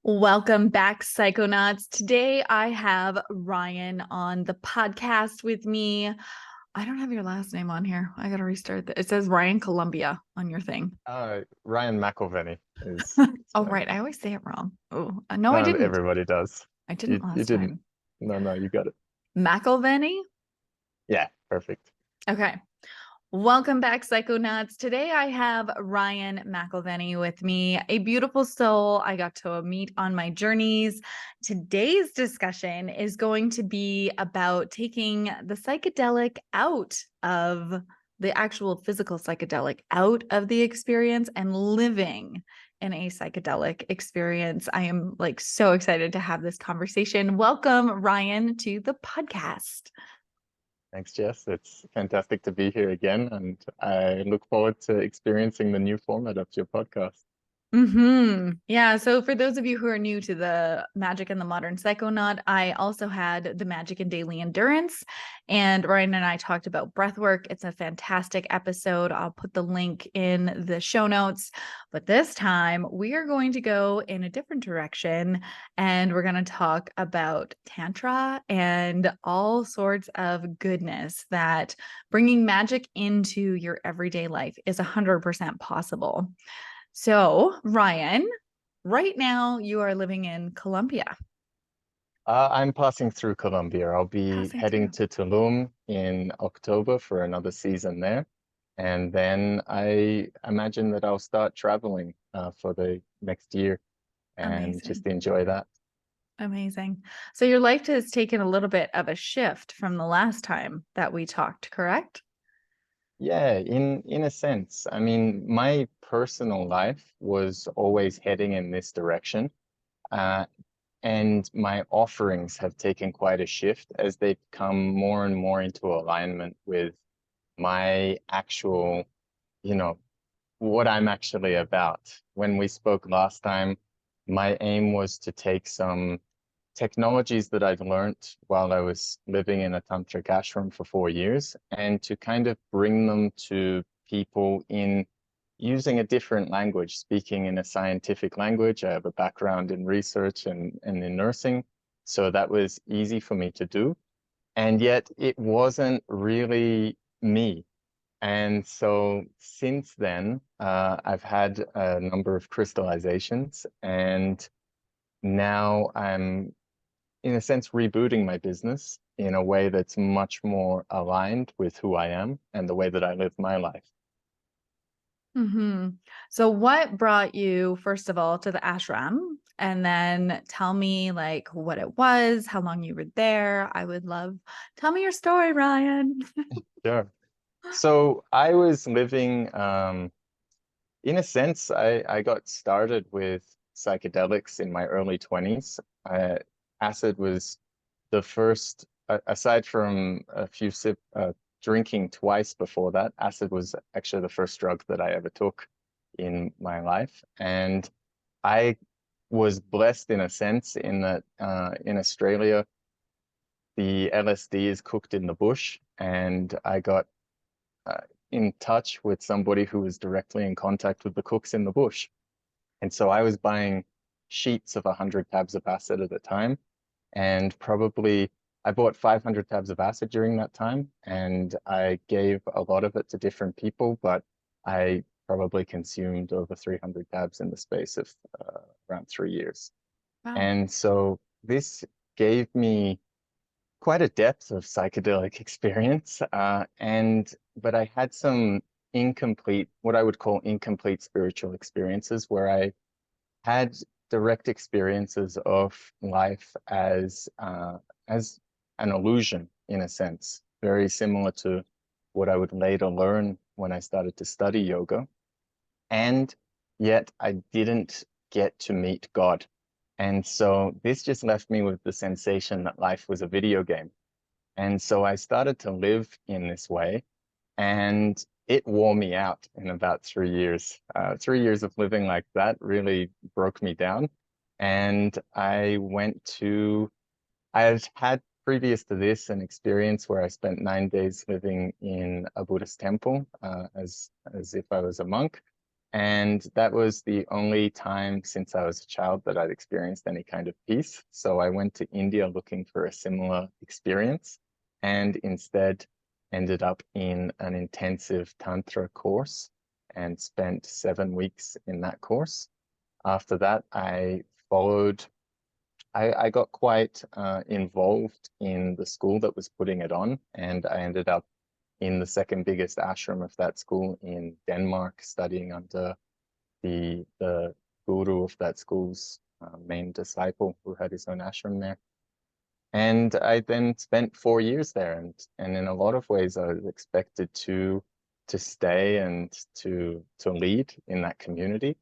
Welcome back, Psychonauts. Today I have Ryan on the podcast with me. I don't have your last name on here. I got to restart that. It says Ryan Columbia on your thing. Ryan McEverly is Oh, my right. I name. always say it wrong. Oh, no, I No, didn't. everybody does. I didn't You last didn't. time. No, you got it. McElveny? Yeah, perfect. Okay. Welcome back, Psychonauts. Today I have Ryan McElveny with me, a beautiful soul I got to meet on my journeys. Today's discussion is going to be about taking the psychedelic out of the actual physical psychedelic out of the experience and living in a psychedelic experience. I am so excited to have this conversation. Welcome, Ryan, to the podcast. Thanks, Jess. It's fantastic to be here again, and I look forward to experiencing the new format of your podcast. Yeah. So for those of you who are new to the Magic and the Modern Psychonaut, I also had the Magic and Daily Endurance, and Ryan and I talked about breath work. It's a fantastic episode. I'll put the link in the show notes. But this time we are going to go in a different direction, and we're going to talk about Tantra and all sorts of goodness that bringing magic into your everyday life is 100% possible. So, Ryan, right now you are living in Colombia. I'm passing through Colombia. I'll be Passing heading through. to Tulum in October for another season there, and then I imagine that I'll start traveling for the next year and Amazing. just enjoy that. Amazing. So your life has taken a little bit of a shift from the last time that we talked, correct? Yeah, in a sense. I mean, my personal life was always heading in this direction, uh, and my offerings have taken quite a shift as they've come more and more into alignment with my actual, you know, what I'm actually about. When we spoke last time, my aim was to take some technologies that I've learned while I was living in a tantric ashram for 4 years and to kind of bring them to people in using a different language, speaking in a scientific language. I have a background in research and in nursing, so that was easy for me to do. And yet it wasn't really me. And so since then, I've had a number of crystallizations, and now I'm in a sense, rebooting my business in a way that's much more aligned with who I am and the way that I live my life. Mm-hmm. So what brought you, first of all, to the ashram? And then tell me what it was, how long you were there. I would love, tell me your story, Ryan. Sure. So I was living, in a sense, I got started with psychedelics in my early 20s. Acid was the first, aside from a few drinking twice before that, acid was actually the first drug that I ever took in my life. And I was blessed in a sense in that in Australia, the LSD is cooked in the bush, and I got uh, in touch with somebody who was directly in contact with the cooks in the bush. And so I was buying sheets of 100 tabs of acid at a time, and probably I bought 500 tabs of acid during that time, and I gave a lot of it to different people, but I probably consumed over 300 tabs in the space of around 3 years. Wow. And so this gave me quite a depth of psychedelic experience, but I had some incomplete, what I would call incomplete spiritual experiences, where I had direct experiences of life as an illusion in a sense, very similar to what I would later learn when I started to study yoga. And yet I didn't get to meet God. And so this just left me with the sensation that life was a video game. And so I started to live in this way, and it wore me out in about 3 years. 3 years of living like that really broke me down. And I had previous to this an experience where I spent 9 days living in a Buddhist temple as if I was a monk. And that was the only time since I was a child that I'd experienced any kind of peace. So I went to India looking for a similar experience and instead ended up in an intensive Tantra course and spent 7 weeks in that course. After that, I got quite involved in the school that was putting it on, and I ended up in the second biggest ashram of that school in Denmark, studying under the guru of that school's main disciple, who had his own ashram there. And I then spent 4 years there, and in a lot of ways, I was expected to stay and to lead in that community.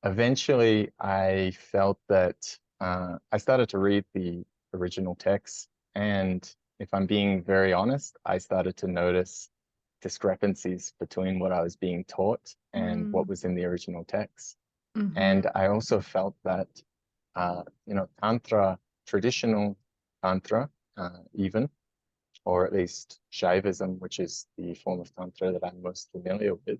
Eventually, I felt that I started to read the original text, and if I'm being very honest, I started to notice discrepancies between what I was being taught and what Mm. was in the original text. Mm-hmm. And I also felt that, Tantra, traditional Tantra, even, or at least Shaivism, which is the form of Tantra that I'm most familiar with,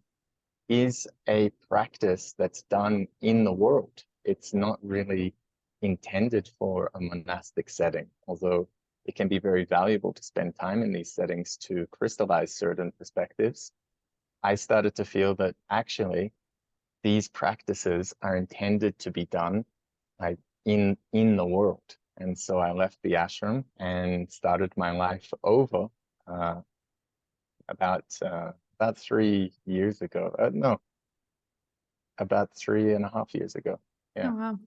is a practice that's done in the world. It's not really intended for a monastic setting, although it can be very valuable to spend time in these settings to crystallize certain perspectives. I started to feel that actually these practices are intended to be done like in the world. And so I left the ashram and started my life over uh, about 3 years ago. No, about 3.5 years ago. Oh, Yeah. wow.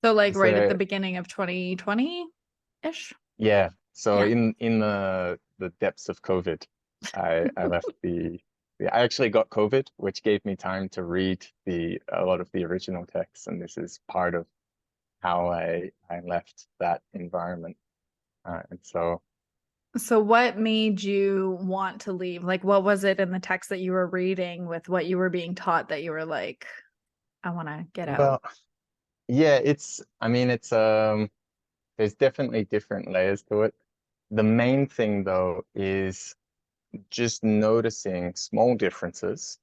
So like Is right at the there, beginning of 2020-ish? yeah. So Yeah. in the depths of COVID, I left I actually got COVID, which gave me time to read a lot of the original texts, and this is part of how I left that environment. And so, So what made you want to leave? Like what was it in the text that you were reading with what you were being taught that you were like, I want to get out? well, yeah, I mean, there's definitely different layers to it. The main thing though is just noticing small differences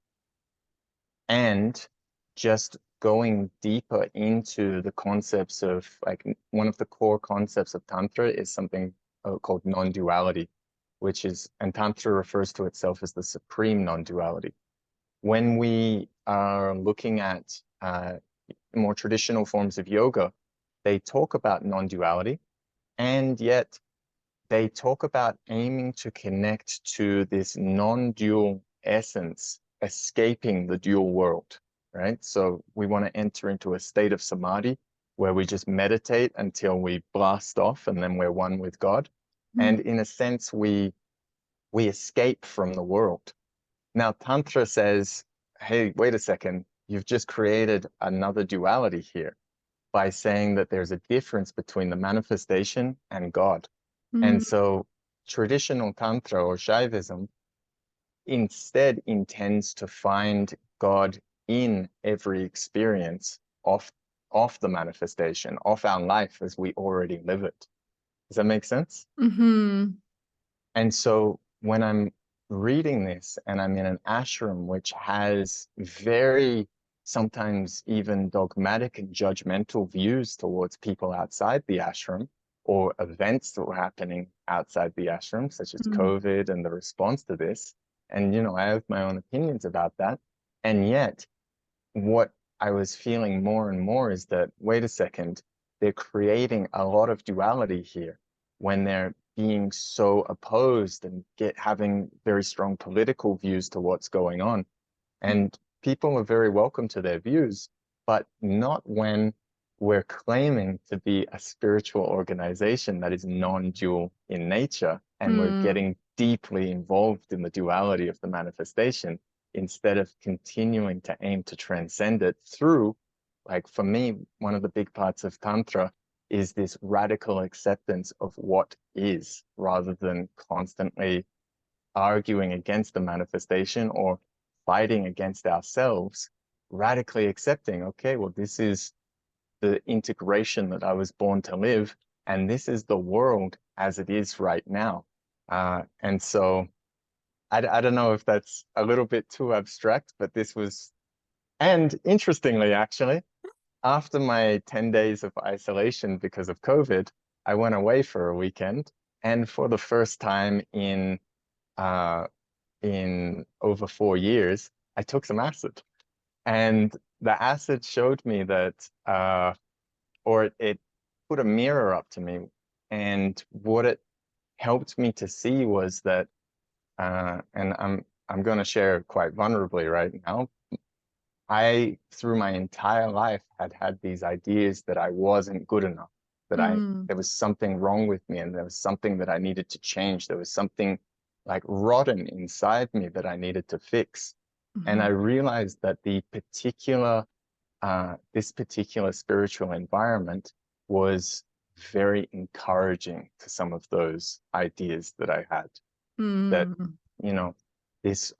and just going deeper into the concepts of like one of the core concepts of Tantra is something called non-duality, and Tantra refers to itself as the supreme non-duality. When we are looking at more traditional forms of yoga, they talk about non-duality, and yet they talk about aiming to connect to this non-dual essence, escaping the dual world, right? So we want to enter into a state of samadhi where we just meditate until we blast off and then we're one with God. Mm. And in a sense, we escape from the world. Now, Tantra says, hey, wait a second, you've just created another duality here by saying that there's a difference between the manifestation and God. And Mm. so traditional Tantra or Shaivism instead intends to find God in every experience of the manifestation, of our life as we already live it. Does that make sense? Mm-hmm. And so when I'm reading this and I'm in an ashram which has very sometimes even dogmatic and judgmental views towards people outside the ashram or events that were happening outside the ashram, such as Mm. COVID and the response to this. And, I have my own opinions about that. And yet, what I was feeling more and more is that, wait a second, they're creating a lot of duality here when they're being so opposed and having very strong political views to what's going on. And people are very welcome to their views, but not when we're claiming to be a spiritual organization that is non-dual in nature, and we're Mm. getting deeply involved in the duality of the manifestation instead of continuing to aim to transcend it through, like for me, one of the big parts of Tantra is this radical acceptance of what is, rather than constantly arguing against the manifestation or fighting against ourselves, radically accepting, okay, well, this is the integration that I was born to live, and this is the world as it is right now. And so I don't know if that's a little bit too abstract, but this was, and interestingly, actually, after my 10 days of isolation because of COVID, I went away for a weekend, and for the first time uh in over 4 years, I took some acid. And the acid showed me that or it put a mirror up to me. And what it helped me to see was that and I'm going to share quite vulnerably right now. I, through my entire life, had these ideas that I wasn't good enough, that Mm, there was something wrong with me, and there was something that I needed to change. There was something like rotten inside me that I needed to fix. And I mhm, realized that this particular spiritual environment was very encouraging to some of those ideas that I had. That, mm, you know, this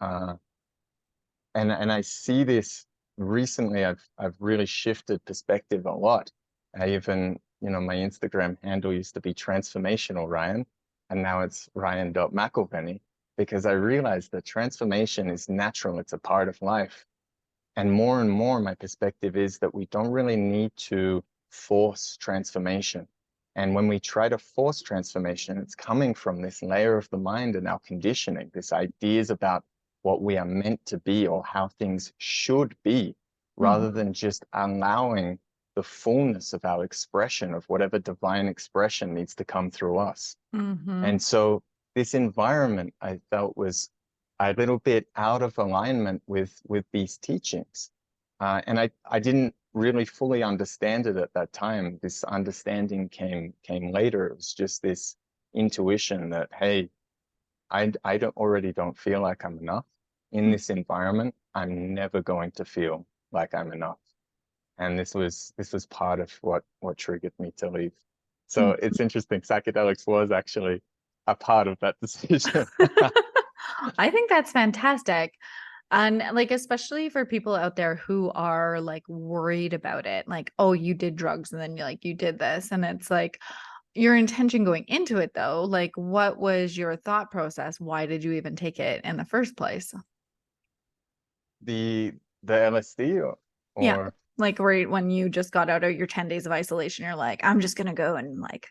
and I see this recently. I've really shifted perspective a lot. I even, my Instagram handle used to be transformational Ryan, and now it's Ryan.McElvenny, because I realized that transformation is natural, it's a part of life. And more, my perspective is that we don't really need to force transformation. And when we try to force transformation, it's coming from this layer of the mind and our conditioning, this ideas about what we are meant to be or how things should be, rather mhm, than just allowing the fullness of our expression of whatever divine expression needs to come through us. mhm, And so this environment I felt was a little bit out of alignment with these teachings. And I didn't really fully understand it at that time. This understanding came later. It was just this intuition that, hey, I don't feel like I'm enough in mm, this environment. I'm never going to feel like I'm enough. And this was part of what triggered me to leave. So mm. it's interesting. Psychedelics was actually a part of that decision. I think that's fantastic. And like, especially for people out there who are like worried about it, like, oh, you did drugs and then you did this. And it's like your intention going into it, though, like, what was your thought process? Why did you even take it in the first place? The the LSD Yeah. or Like, right when you just got out of your 10 days of isolation, you're like, I'm just going to go and like,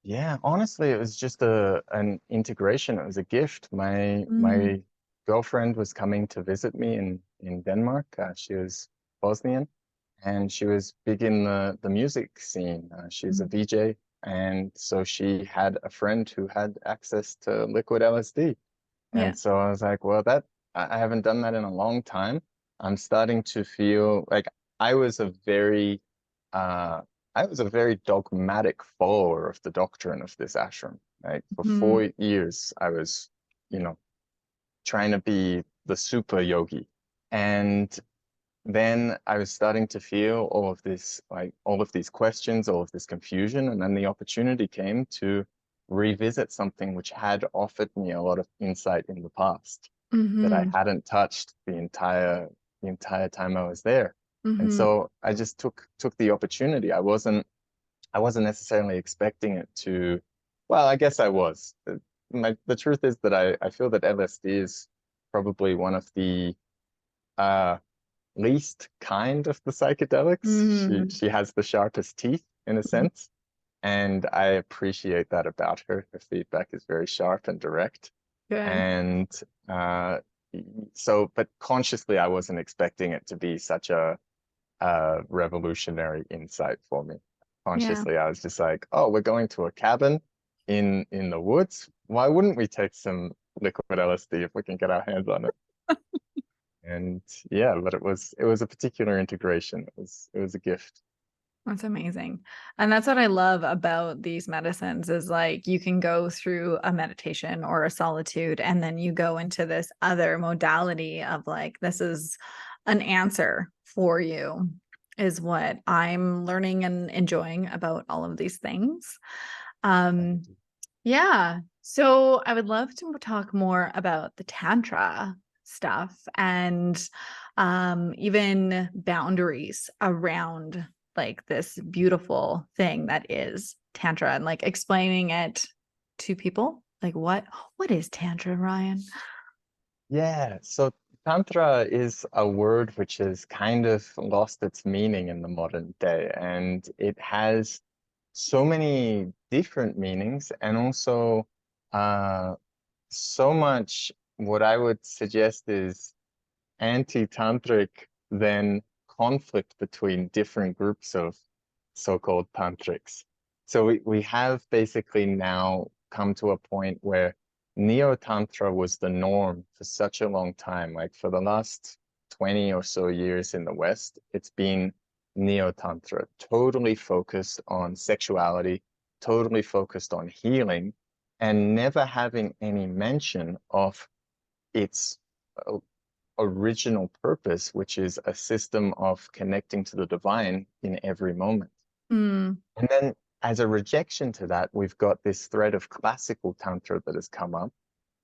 yeah, honestly, it was just an integration. It was a gift. mm, My girlfriend was coming to visit me in Denmark. She was Bosnian, and she was big in the music scene. She's a mm, VJ, and so she had a friend who had access to liquid LSD. yeah. And so I was like, well, I haven't done that in a long time. I'm starting to feel like I was a very uh I was a very dogmatic follower of the doctrine of this ashram. Like for Mm, 4 years, I was, you know, trying to be the super yogi. And then I was starting to feel all of this, like all of these questions, all of this confusion, and then the opportunity came to revisit something which had offered me a lot of insight in the past that I mm-hmm, hadn't touched the entire time I was there. And mm-hmm, so I just took the opportunity. I wasn't necessarily expecting it to, well, I guess I was. The truth is that I feel that LSD is probably one of the uh least kind of the psychedelics. She mm-hmm. she has the sharpest teeth in a sense, and I appreciate that about her. Her feedback is very sharp and direct. Good. And uh, but consciously, I wasn't expecting it to be such a revolutionary insight for me. Yeah. Consciously, I was just like, oh, we're going to a cabin in the woods. Why wouldn't we take some liquid LSD if we can get our hands on it? And yeah, but it was a particular integration. It was a gift. That's amazing. And that's what I love about these medicines is like you can go through a meditation or a solitude and then you go into this other modality of like this is an answer for you is what I'm learning and enjoying about all of these things. Um yeah. So I would love to talk more about the Tantra stuff and even boundaries around like this beautiful thing that is Tantra and like explaining it to people. Like what is Tantra, Ryan? Yeah, so Tantra is a word which has kind of lost its meaning in the modern day, and it has so many different meanings and also uh, so much what I would suggest is anti-tantric than conflict between different groups of so-called tantrics. So we have basically now come to a point where neo-tantra was the norm for such a long time. Like for the last 20 or so years in the West, it's been neo-tantra, totally focused on sexuality, totally focused on healing, and never having any mention of its uh, original purpose, which is a system of connecting to the divine in every moment. Mm, And then, as a rejection to that, we've got this thread of classical Tantra that has come up,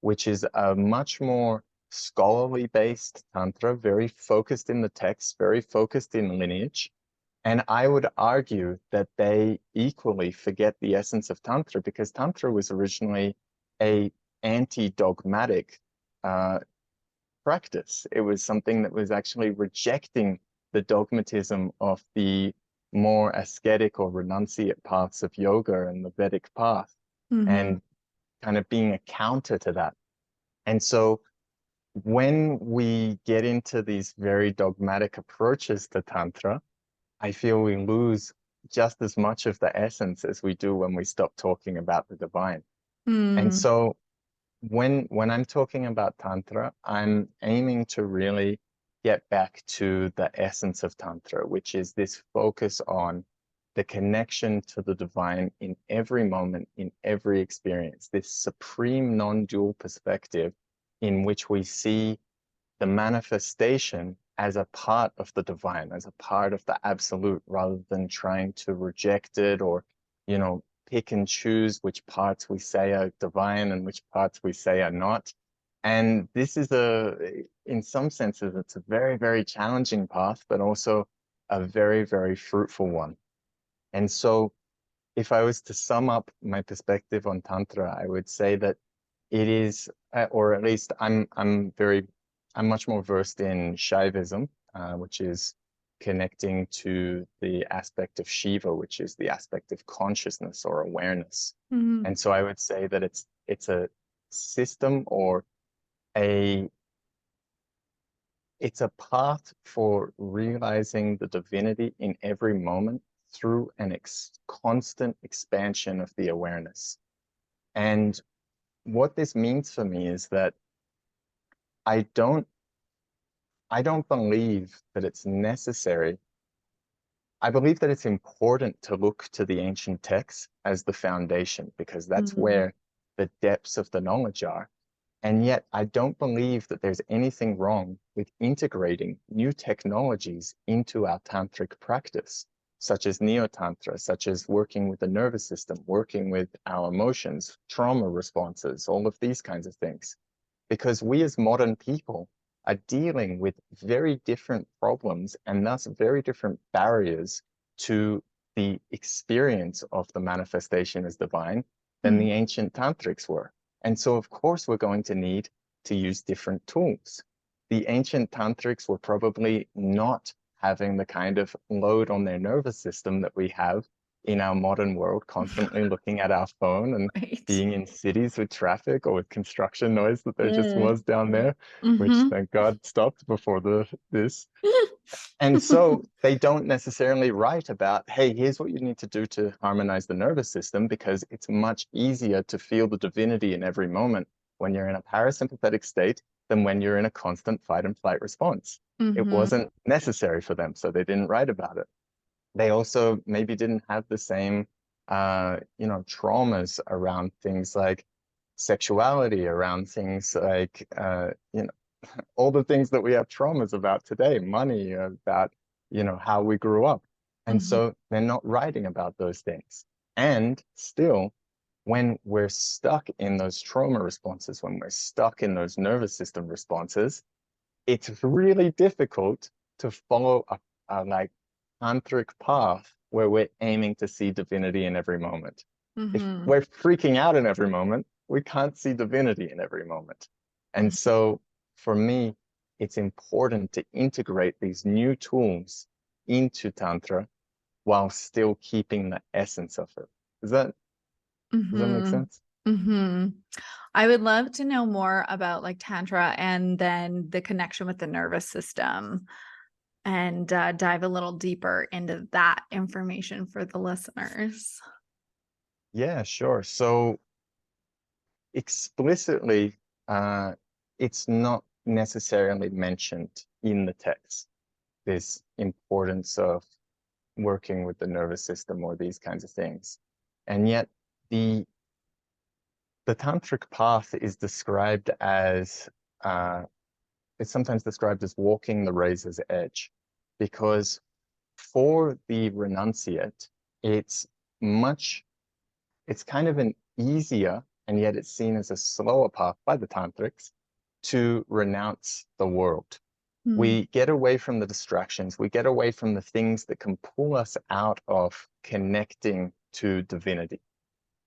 which is a much more scholarly based Tantra, very focused in the text, very focused in lineage. And I would argue that they equally forget the essence of Tantra because Tantra was originally a anti-dogmatic uh, practice. It was something that was actually rejecting the dogmatism of the more ascetic or renunciate paths of yoga and the Vedic path, mm-hmm, and kind of being a counter to that. And so when we get into these very dogmatic approaches to Tantra, I feel we lose just as much of the essence as we do when we stop talking about the divine. And mm, so when I'm talking about Tantra, I'm aiming to really get back to the essence of Tantra, which is this focus on the connection to the divine in every moment, in every experience, this supreme non-dual perspective in which we see the manifestation as a part of the divine, as a part of the absolute, rather than trying to reject it or, pick and choose which parts we say are divine and which parts we say are not. And this is in some senses, it's a very, very challenging path, but also a very, very fruitful one. And so if I was to sum up my perspective on Tantra, I would say that it is, or at least I'm much more versed in Shaivism, which is connecting to the aspect of Shiva, which is the aspect of consciousness or awareness. mm, And so I would say that it's a system or a it's a path for realizing the divinity in every moment through an constant expansion of the awareness. And what this means for me is that I don't I don't believe that it's necessary. I believe that it's important to look to the ancient texts as the foundation because that's mm, where the depths of the knowledge are. And yet, I don't believe that there's anything wrong with integrating new technologies into our tantric practice, such as neo-tantra, such as working with the nervous system, working with our emotions, trauma responses, all of these kinds of things. Because we as modern people are dealing with very different problems and thus very different barriers to the experience of the manifestation as divine than mm, the ancient tantrics were. And so, of course, we're going to need to use different tools. The ancient tantrics were probably not having the kind of load on their nervous system that we have in our modern world, constantly looking at our phone and right. being in cities with traffic or with construction noise that there just Mm, was down there, which mm-hmm. thank God stopped before this. And so they don't necessarily write about, hey, here's what you need to do to harmonize the nervous system because it's much easier to feel the divinity in every moment when you're in a parasympathetic state than when you're in a constant fight and flight response. It Mm-hmm. wasn't necessary for them, so they didn't write about it. They also maybe didn't have the same, traumas around things like sexuality, around things like, all the things that we have traumas about today, money, about, how we grew up. And Mm-hmm. so they're not writing about those things. And still, when we're stuck in those trauma responses, when we're stuck in those nervous system responses, it's really difficult to follow a like tantric path where we're aiming to see divinity in every moment. If Mm-hmm. we're freaking out in every moment, we can't see divinity in every moment. And Mm-hmm. so for me, it's important to integrate these new tools into Tantra while still keeping the essence of it. Does that make Mm-hmm. sense? Mm-hmm. I would love to know more about like Tantra and then the connection with the nervous system and dive a little deeper into that information for the listeners. Yeah, sure. So explicitly, it's not necessarily mentioned in the text, this importance of working with the nervous system or these kinds of things. And yet the tantric path is described as it's sometimes described as walking the razor's edge, because for the renunciate, it's much it's kind of an easier, and yet it's seen as a slower path by the tantrics to renounce the world. Mm. We get away from the distractions. We get away from the things that can pull us out of connecting to divinity.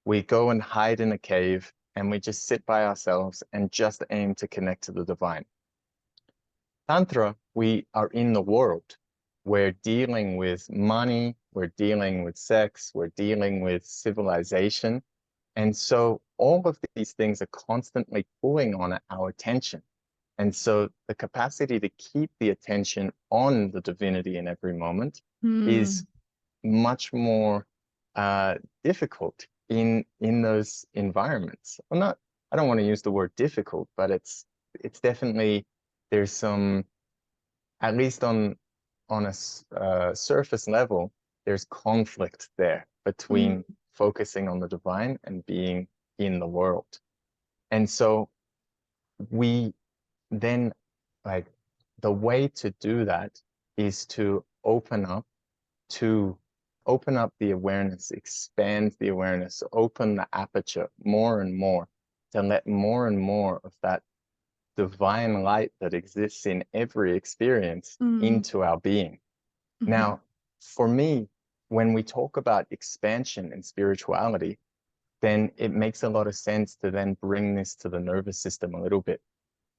We go and hide in a cave and we just sit by ourselves and just aim to connect to the divine. Tantra, we are in the world. We're dealing with money, we're dealing with sex, we're dealing with civilization. And so all of these things are constantly pulling on our attention. And so the capacity to keep the attention on the divinity in every moment is Mm. much more difficult in those environments. Well, not, I don't want to use the word difficult, but it's definitely, there's some, at least on a surface level, there's conflict there Mm. between focusing on the divine and being in the world. And so we then, like, the way to do that is to to open up the awareness, expand the awareness, open the aperture more and more, to let more and more of that divine light that exists in every experience Mm. into our being. Mm-hmm. Now, for me, when we talk about expansion and spirituality, then it makes a lot of sense to then bring this to the nervous system a little bit.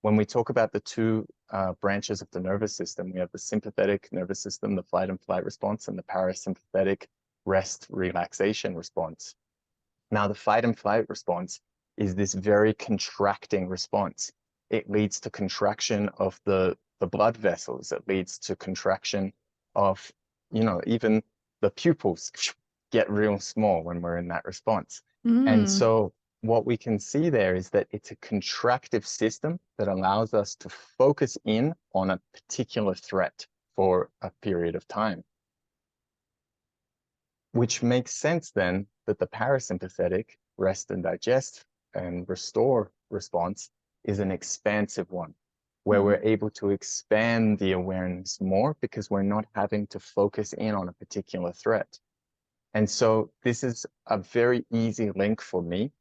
When we talk about the two branches of the nervous system, we have the sympathetic nervous system, the fight and flight response, and the parasympathetic rest relaxation response. Now, the fight and flight response is this very contracting response. It leads to contraction of the blood vessels. It leads to contraction of, even the pupils get real small when we're in that response. And Mm. so what we can see there is that it's a contractive system that allows us to focus in on a particular threat for a period of time, which makes sense then that the parasympathetic rest and digest and restore response is an expansive one, where Mm. we're able to expand the awareness more because we're not having to focus in on a particular threat. And so this is a very easy link for me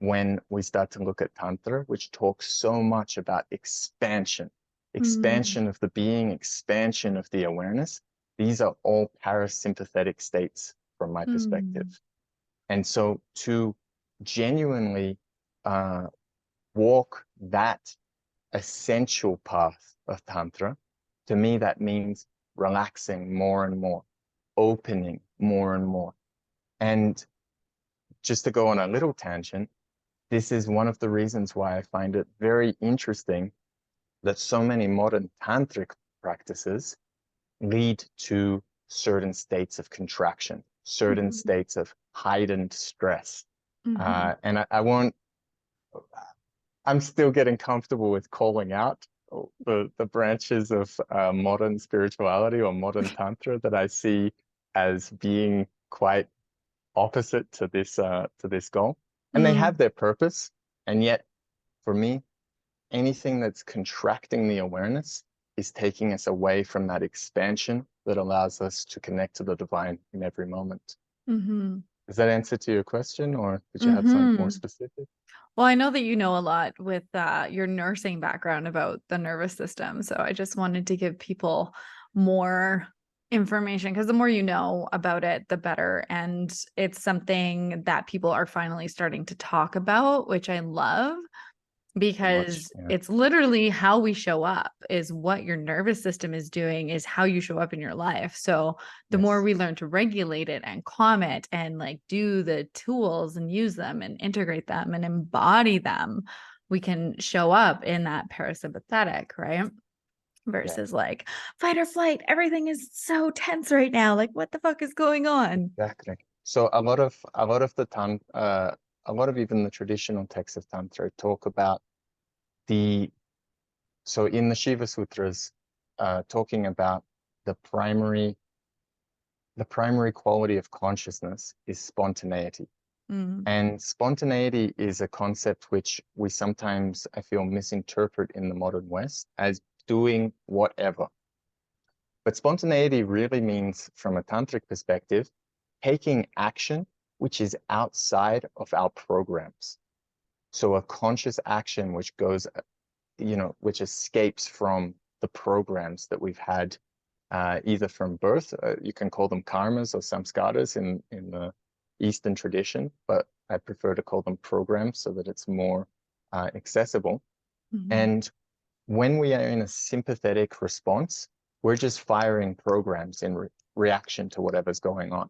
when we start to look at Tantra, which talks so much about expansion, Mm. expansion of the being, expansion of the awareness. These are all parasympathetic states from my perspective. Mm. And so to genuinely uh, walk that essential path of Tantra, to me, that means relaxing more and more, opening more and more. And just to go on a little tangent, this is one of the reasons why I find it very interesting that so many modern tantric practices lead to certain states of contraction, certain Mm. states of heightened stress. Mhm. And I won't, I'm still getting comfortable with calling out the branches of modern spirituality or modern tantra that I see as being quite opposite to this goal. And they Mm. have their purpose. And yet, for me, anything that's contracting the awareness is taking us away from that expansion that allows us to connect to the divine in every moment. Mhm. Does that answer to your question, or did you have something more Mhm. specific? Well, I know that you know a lot with your nursing background about the nervous system. So I just wanted to give people more information because the more you know about it, the better. And it's something that people are finally starting to talk about, which I love. pretty much. because Yeah. it's literally how we show up is what your nervous system is doing is how you show up in your life. So the more Yes. we learn to regulate it and calm it and like do the tools and use them and integrate them and embody them, we can show up in that parasympathetic, right? Yeah. Versus like fight or flight, everything is so tense right now, like what the fuck is going on? Exactly. So a lot of a lot of even the traditional texts of Tantra talk about the so in the Shiva Sutras, talking about the primary the primary quality of consciousness is spontaneity. Mm, And spontaneity is a concept which we sometimes, I feel, misinterpret in the modern West as doing whatever. But spontaneity really means, from a tantric perspective, taking action which is outside of our programs. So a conscious action which goes, which escapes from the programs that we've had, either from birth, you can call them karmas or samskaras in the Eastern tradition, but I prefer to call them programs so that it's more accessible. mhm, And when we are in a sympathetic response, we're just firing programs in reaction to whatever's going on.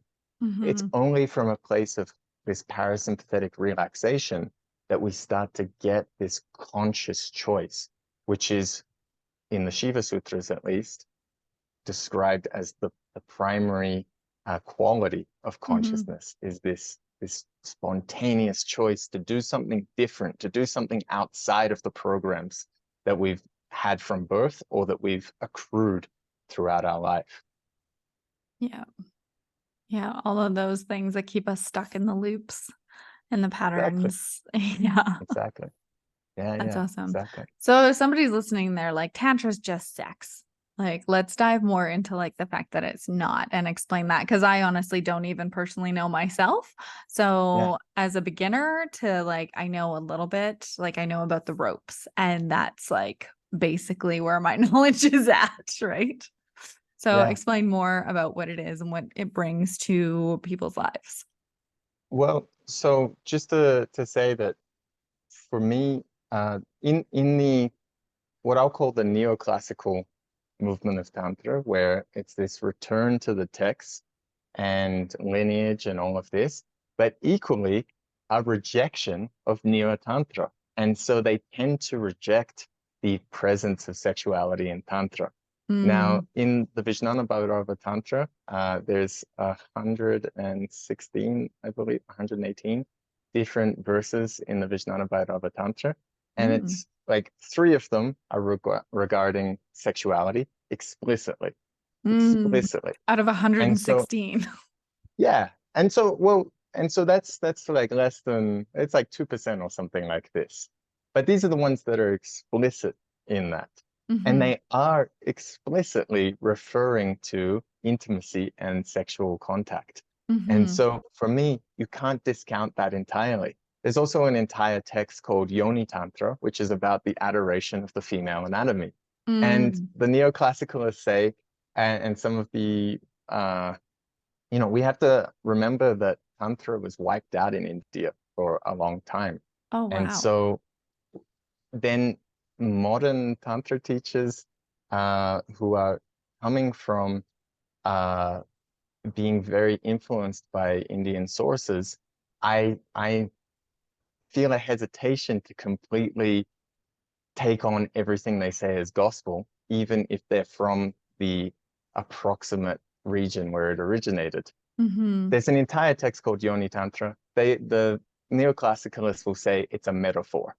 It's mhm, only from a place of this parasympathetic relaxation that we start to get this conscious choice, which is, in the Shiva Sutras at least, described as the primary quality of mhm. consciousness, is this spontaneous choice to do something different, to do something outside of the programs that we've had from birth or that we've accrued throughout our life. Yeah. Yeah. All of those things that keep us stuck in the loops and the Exactly. patterns. Yeah. Exactly. Yeah, That's yeah, awesome. exactly. So if somebody's listening, they're like, Tantra's just sex. Like, let's dive more into like the fact that it's not and explain that. Cause I honestly don't even personally know myself. Yeah, So as a beginner to like, I know a little bit, like I know about the ropes and that's like basically where my knowledge is at. Right. So yeah. explain more about what it is and what it brings to people's lives. Well, so just to say that for me, in the what I'll call the neoclassical movement of Tantra, where it's this return to the text and lineage and all of this, but equally a rejection of Neo-Tantra. And so they tend to reject the presence of sexuality in Tantra. Now, Mm, in the Vijnana Bhairava Tantra, there's 116, I believe, 118 different verses in the Vijnana Bhairava Tantra. And mm, it's like three of them are regarding sexuality explicitly, mm. explicitly. Out of And so, 116. yeah. And so, well, and so that's like less than, it's like 2% or something like this. But these are the ones that are explicit in that. And Hmm. they are explicitly referring to intimacy and sexual contact. And Hmm. so for me, you can't discount that entirely. There's also an entire text called Yoni Tantra, which is about the adoration of the female anatomy. And Mm. the neoclassicalists say, and some of the we have to remember that Tantra was wiped out in India for a long time. Oh, And wow. so then modern Tantra teachers who are coming from uh, being very influenced by Indian sources, I feel a hesitation to completely take on everything they say as gospel, even if they're from the approximate region where it originated. Hmm. There's an entire text called Yoni Tantra. The neoclassicalists will say it's a metaphor.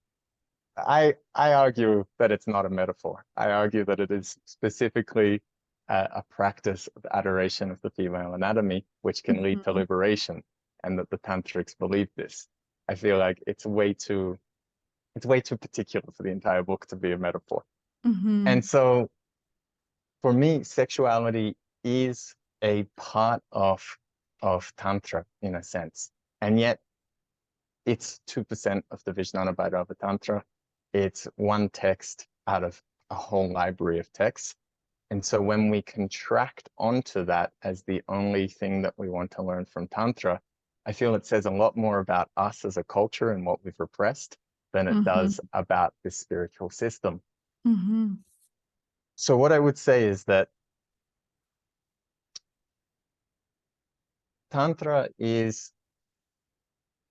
I argue that it's not a metaphor. I argue that it is specifically a practice of adoration of the female anatomy, which can lead to Hmm. liberation, and that the tantrics believe this. I feel like it's way too particular for the entire book to be a metaphor. And Hmm. so for me, sexuality is a part of Tantra in a sense. And yet it's 2% of the Vijnana Bhairava Tantra. It's one text out of a whole library of texts. And so when we contract onto that as the only thing that we want to learn from Tantra, I feel it says a lot more about us as a culture and what we've repressed than it Mm-hmm. does about this spiritual system. Mm-hmm. So what I would say is that Tantra is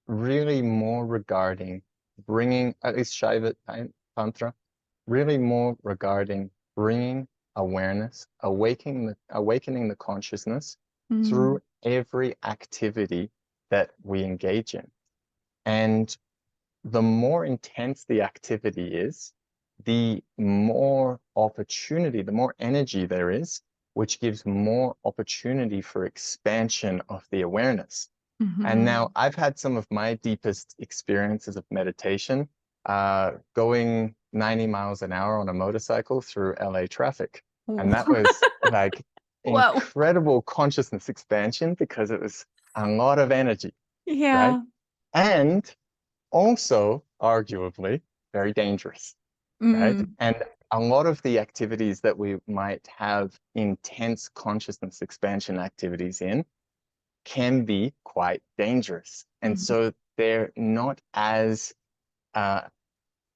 really more regarding bringing, at least Shaiva Tantra, really more regarding bringing awareness, awakening the consciousness Mm-hmm. through every activity that we engage in. And the more intense the activity is, the more opportunity, the more energy there is, which gives more opportunity for expansion of the awareness. And Mm-hmm. now I've had some of my deepest experiences of meditation, going 90 miles an hour on a motorcycle through LA traffic. And that was like Whoa. incredible consciousness expansion because it was a lot of energy, right? Yeah. And also, arguably, very dangerous, right? Mm. And a lot of the activities that we might have intense consciousness expansion activities in can be quite dangerous. And Mm-hmm. so they're not as uh,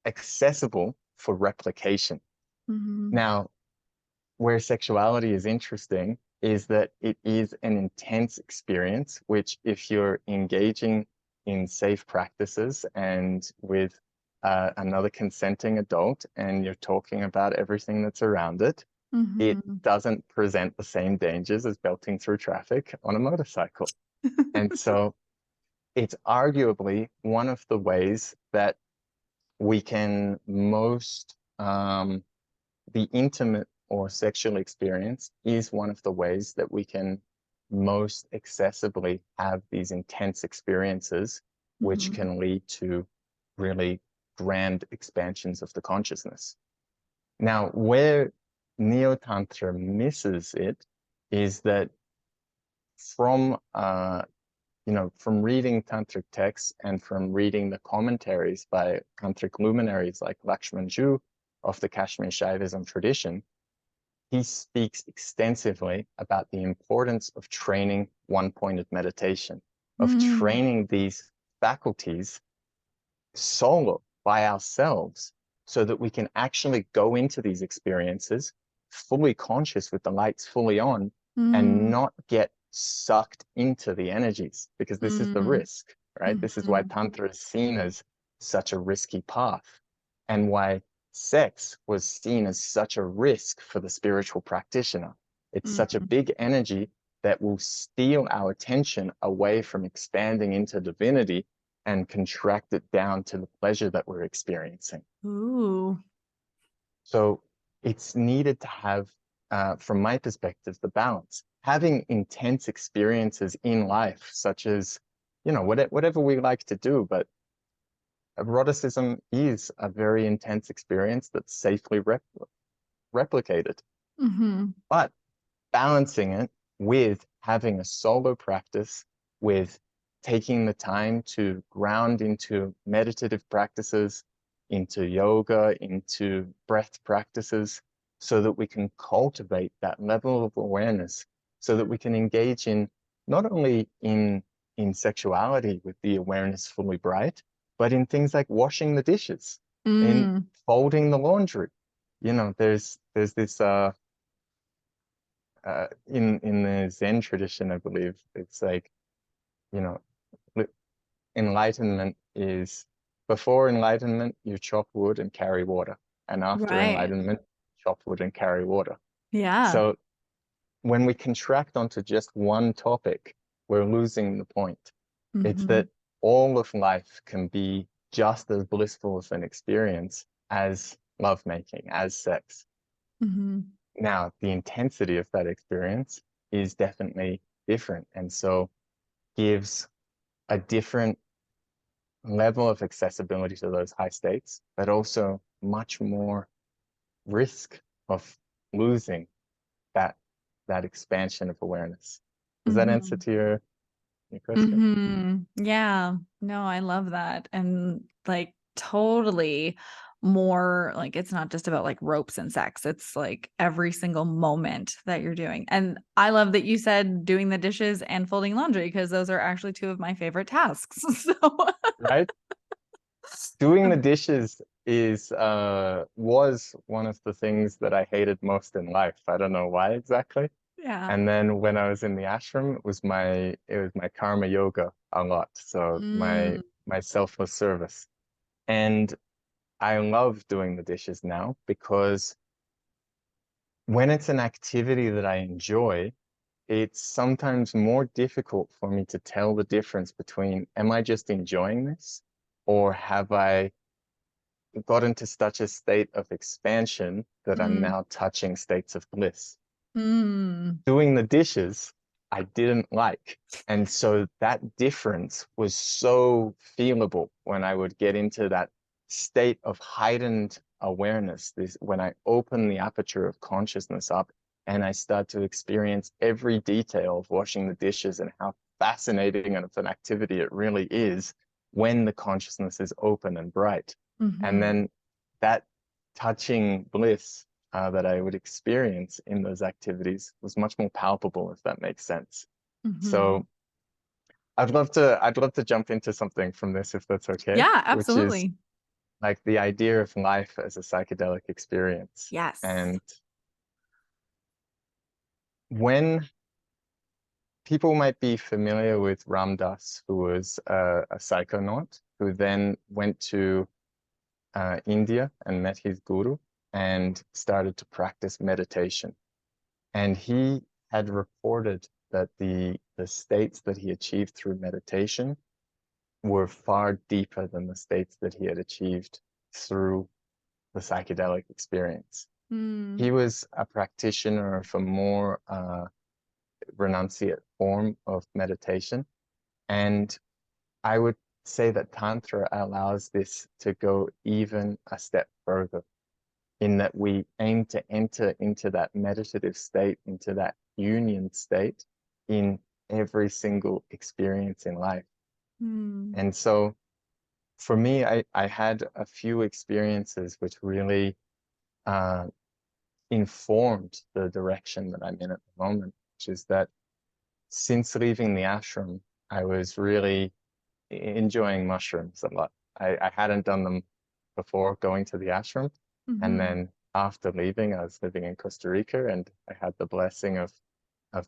accessible for replication. Mm-hmm. Now, where sexuality is interesting is that it is an intense experience, which if you're engaging in safe practices and with another consenting adult and you're talking about everything that's around it, it Mm-hmm. doesn't present the same dangers as belting through traffic on a motorcycle. And so it's arguably one of the ways that we can most the intimate or sexual experience is one of the ways that we can most accessibly have these intense experiences, which Mm-hmm. can lead to really grand expansions of the consciousness. Now, where Neo Tantra misses it is that from from reading tantric texts and from reading the commentaries by tantric luminaries like Lakshman Ju of the Kashmir Shaivism tradition, he speaks extensively about the importance of training one-pointed meditation, of Mm-hmm. training these faculties solo by ourselves so that we can actually go into these experiences fully conscious with the lights fully on and Mm-hmm. not get sucked into the energies because this is the risk, right? This is why Mm-hmm. Tantra is seen as such a risky path and why sex was seen as such a risk for the spiritual practitioner. It's such a Mm-hmm. big energy that will steal our attention away from expanding into divinity and contract it down to the pleasure that we're experiencing. Ooh. So it's needed to have, from my perspective, the balance. Having intense experiences in life, such as, whatever we like to do, but eroticism is a very intense experience that's safely replicated. Mm-hmm. But balancing it with having a solo practice, with taking the time to ground into meditative practices, into yoga, into breath practices, so that we can cultivate that level of awareness, so that we can engage in not only in sexuality with the awareness fully bright, but in things like washing the dishes, in Mm. folding the laundry. There's this in the Zen tradition, I believe it's like, you know, enlightenment is before enlightenment, you chop wood and carry water, and after Right. enlightenment, chop wood and carry water. Yeah. So when we contract onto just one topic, we're losing the point. It's Mm-hmm. that all of life can be just as blissful of an experience as lovemaking, as sex. Mm-hmm. Now, the intensity of that experience is definitely different, and so gives a different level of accessibility to those high states, but also much more risk of losing that that expansion of awareness. Does that answer Mm-hmm. to your question? Mm-hmm. Yeah. No, I love that. And like totally more like it's not just about like ropes and sex. It's like every single moment that you're doing. And I love that you said doing the dishes and folding laundry because those are actually two of my favorite tasks. So Right? Doing the dishes is was one of the things that I hated most in life. I don't know why exactly. Yeah. And then when I was in the ashram, it was my karma yoga a lot. So Mm, my selfless service. And I love doing the dishes now because when it's an activity that I enjoy, it's sometimes more difficult for me to tell the difference between, am I just enjoying this, or have I got into such a state of expansion that I'm mm, now touching states of bliss. mm, Doing the dishes, I didn't like. And so that difference was so feelable when I would get into that state of heightened awareness. This when I open the aperture of consciousness up and I start to experience every detail of washing the dishes and how fascinating of an activity it really is when the consciousness is open and bright. And mhm, then that touching bliss that I would experience in those activities was much more palpable, if that makes sense. mhm. So I'd love to jump into something from this, if that's okay, Yeah, which is absolutely. like the idea of life as a psychedelic experience. Yes. And when people might be familiar with Ram Dass, who was a psychonaut, who then went to India and met his guru and started to practice meditation. And he had reported that the states that he achieved through meditation were far deeper than the states that he had achieved through the psychedelic experience. Mm, He was a practitioner of a more renunciate form of meditation. And I would say that Tantra allows this to go even a step further, in that we aim to enter into that meditative state, into that union state in every single experience in life. mm, And so for me, I had a few experiences which really uh, informed the direction that I'm in at the moment, which is that since leaving the ashram, I was really enjoying mushrooms a lot. I hadn't done them before going to the ashram. And mhm, then after leaving, I was living in Costa Rica and I had the blessing of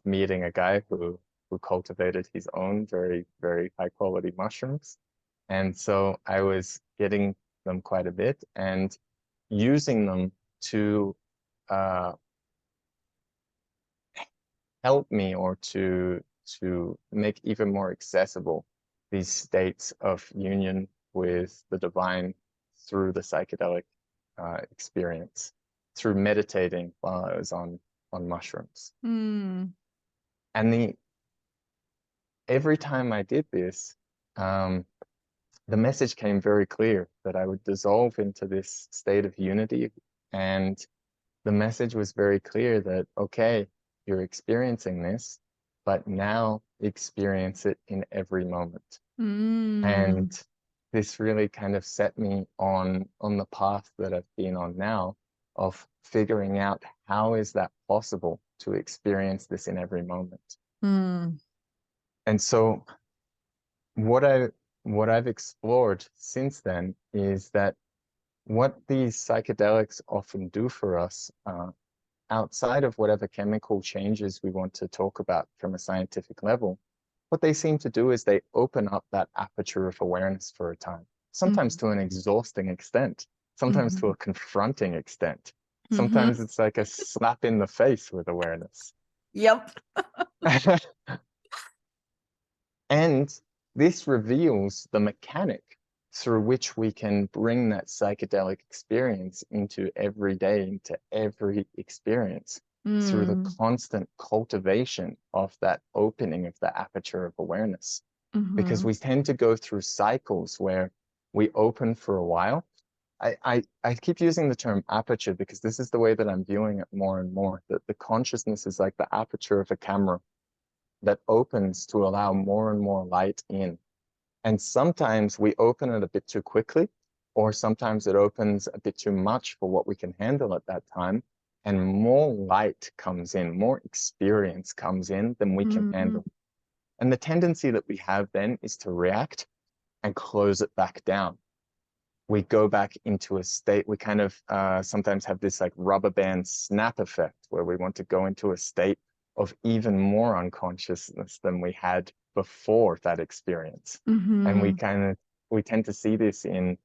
meeting a guy who cultivated his own very, very high quality mushrooms. And so I was getting them quite a bit and using them to uh, help me or to make even more accessible these states of union with the divine through the psychedelic experience, through meditating while I was on mushrooms. mm, And the every time I did this, um, the message came very clear that I would dissolve into this state of unity. And the message was very clear that, okay, you're experiencing this, but now experience it in every moment. And mm, this really kind of set me on the path that I've been on now of figuring out how is that possible to experience this in every moment. mm, And so what I what I've explored since then is that what these psychedelics often do for us, outside of whatever chemical changes we want to talk about from a scientific level, what they seem to do is they open up that aperture of awareness for a time, sometimes mhm, to an exhausting extent, sometimes to mhm, a confronting extent. mhm. Sometimes it's like a slap in the face with awareness. Yep. And this reveals the mechanic through which we can bring that psychedelic experience into every day, into every experience, through the Mm, constant cultivation of that opening of the aperture of awareness. Because mhm, we tend to go through cycles where we open for a while. I keep using the term aperture because this is the way that I'm viewing it more and more, that the consciousness is like the aperture of a camera that opens to allow more and more light in. And sometimes we open it a bit too quickly, or sometimes it opens a bit too much for what we can handle at that time. And more light comes in, more experience comes in than we can mm, handle. And the tendency that we have then is to react and close it back down. we go back into a state, we kind of sometimes have this like rubber band snap effect where we want to go into a state of even more unconsciousness than we had before that experience. And Mm-hmm. we tend to see this in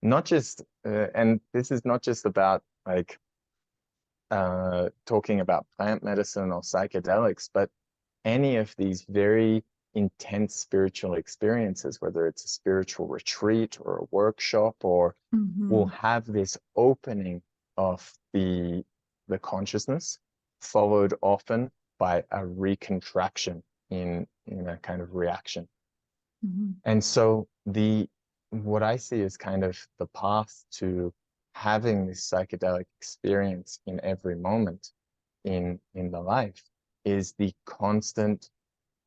not just, and this is not just about like talking about plant medicine or psychedelics, but any of these very intense spiritual experiences, whether it's a spiritual retreat or a workshop, or we'll Mm-hmm. have this opening of the consciousness, followed often by a recontraction in a kind of reaction. Mm-hmm. And so the what I see is kind of the path to having this psychedelic experience in every moment in the life is the constant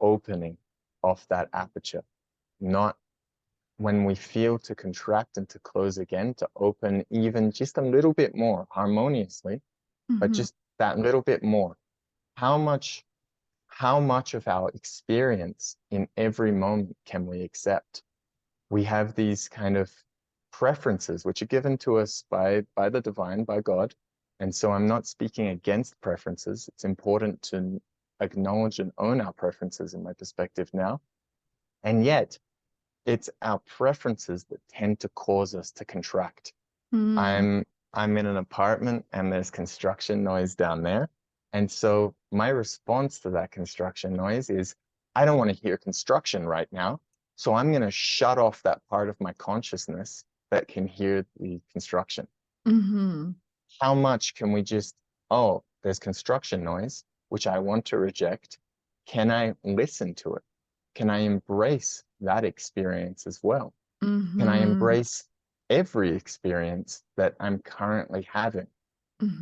opening of that aperture, not when we feel to contract and to close again, to open even just a little bit more harmoniously, but Mm-hmm. just that little bit more. How much, how much of our experience in every moment can we accept? We have these kind of preferences which are given to us by the divine, by God. And so I'm not speaking against preferences. It's important to acknowledge and own our preferences in my perspective now. And yet, it's our preferences that tend to cause us to contract. Mm-hmm. I'm in an apartment and there's construction noise down there. And so my response to that construction noise is, I don't want to hear construction right now. So I'm going to shut off that part of my consciousness that can hear the construction. Mm-hmm. How much can we just, oh, there's construction noise, which I want to reject. Can I listen to it? Can I embrace that experience as well? Can I Mm-hmm. embrace every experience that I'm currently having?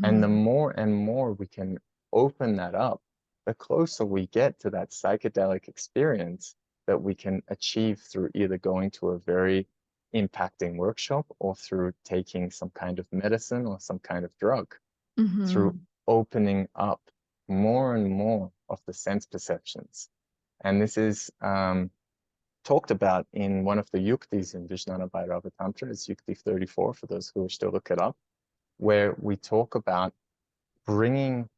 And the Mm-hmm. more and more we can open that up, the closer we get to that psychedelic experience that we can achieve through either going to a very impacting workshop or through taking some kind of medicine or some kind of drug, through Mm-hmm. opening up more and more of the sense perceptions. And this is talked about in one of the yuktis in Vijnana Bhairava Tantra. It's yukti 34 for those who wish to look it up, where we talk about bringing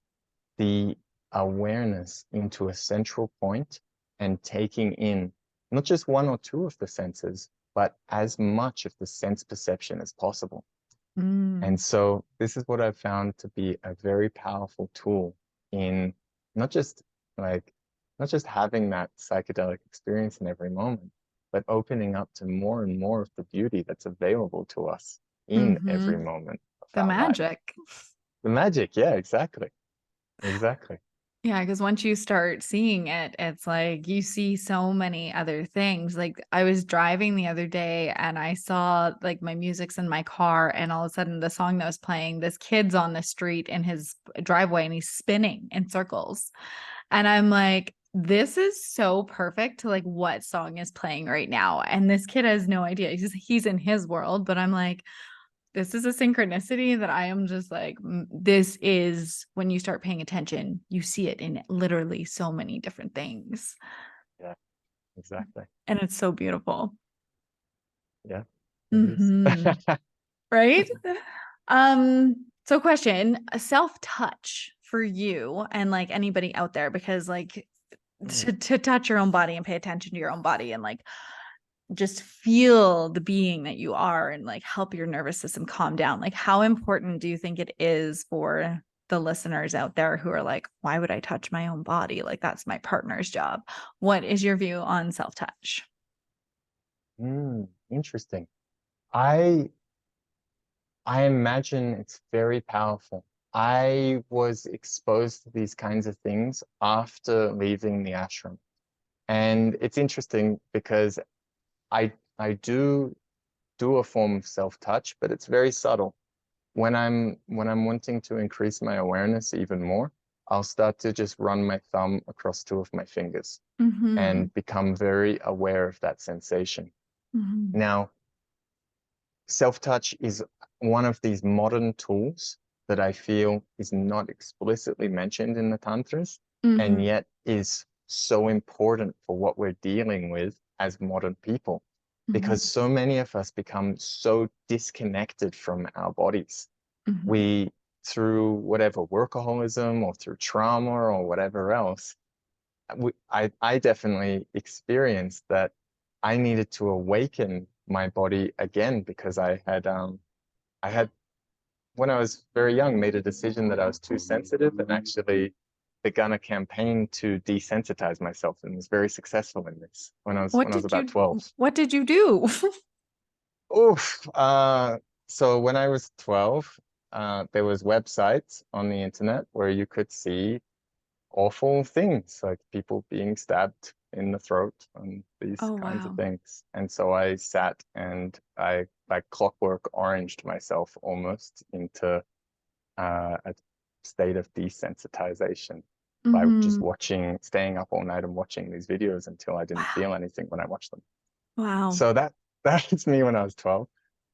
the awareness into a central point and taking in not just one or two of the senses, but as much of the sense perception as possible. And Mm-hmm. so this is what I've found to be a very powerful tool in not just like not just having that psychedelic experience in every moment, but opening up to more and more of the beauty that's available to us in every Mm-hmm. moment of The our life. magic. The magic, yeah, exactly. Exactly. Yeah, because once you start seeing it, it's like you see so many other things. Like I was driving the other day and I saw like my music's in my car, and all of a sudden the song that was playing, this kid's on the street in his driveway and he's spinning in circles. And I'm like, this is so perfect to like what song is playing right now. And this kid has no idea. He's in his world, but I'm like, this is a synchronicity that I am just like, this is when you start paying attention, you see it in literally so many different things. Yeah, exactly. And it's so beautiful. Yeah, it is. Hmm. Right? So question, a self-touch for you and like anybody out there, because like Mm, to touch your own body and pay attention to your own body and like just feel the being that you are and like help your nervous system calm down. Like, how important do you think it is for the listeners out there who are like, why would I touch my own body? Like, that's my partner's job. What is your view on self touch? interesting. I I imagine it's very powerful. I was exposed to these kinds of things after leaving the ashram. And it's interesting because I do a form of self-touch, but it's very subtle. When I'm wanting to increase my awareness even more, I'll start to just run my thumb across two of my fingers Mm-hmm. and become very aware of that sensation. Mm-hmm. Now, self-touch is one of these modern tools that I feel is not explicitly mentioned in the tantras, and Mm-hmm. yet is so important for what we're dealing with as modern people. Mhm. because so many of us become so disconnected from our bodies. Mhm. We, through whatever workaholism or through trauma or whatever else, I definitely experienced that I needed to awaken my body again because I had when I was very young made a decision that I was too sensitive and actually begun a campaign to desensitize myself and was very successful in this when I was about 12. What did you do? Oof. So when I was 12, there was websites on the internet where you could see awful things like people being stabbed in the throat and these Oh, kinds of wow. things. And so I sat and I like clockwork oranged myself almost into a state of desensitization by just Mhm. staying up all night and watching these videos until I didn't Wow. feel anything when I watched them. Wow. So that's me when I was 12.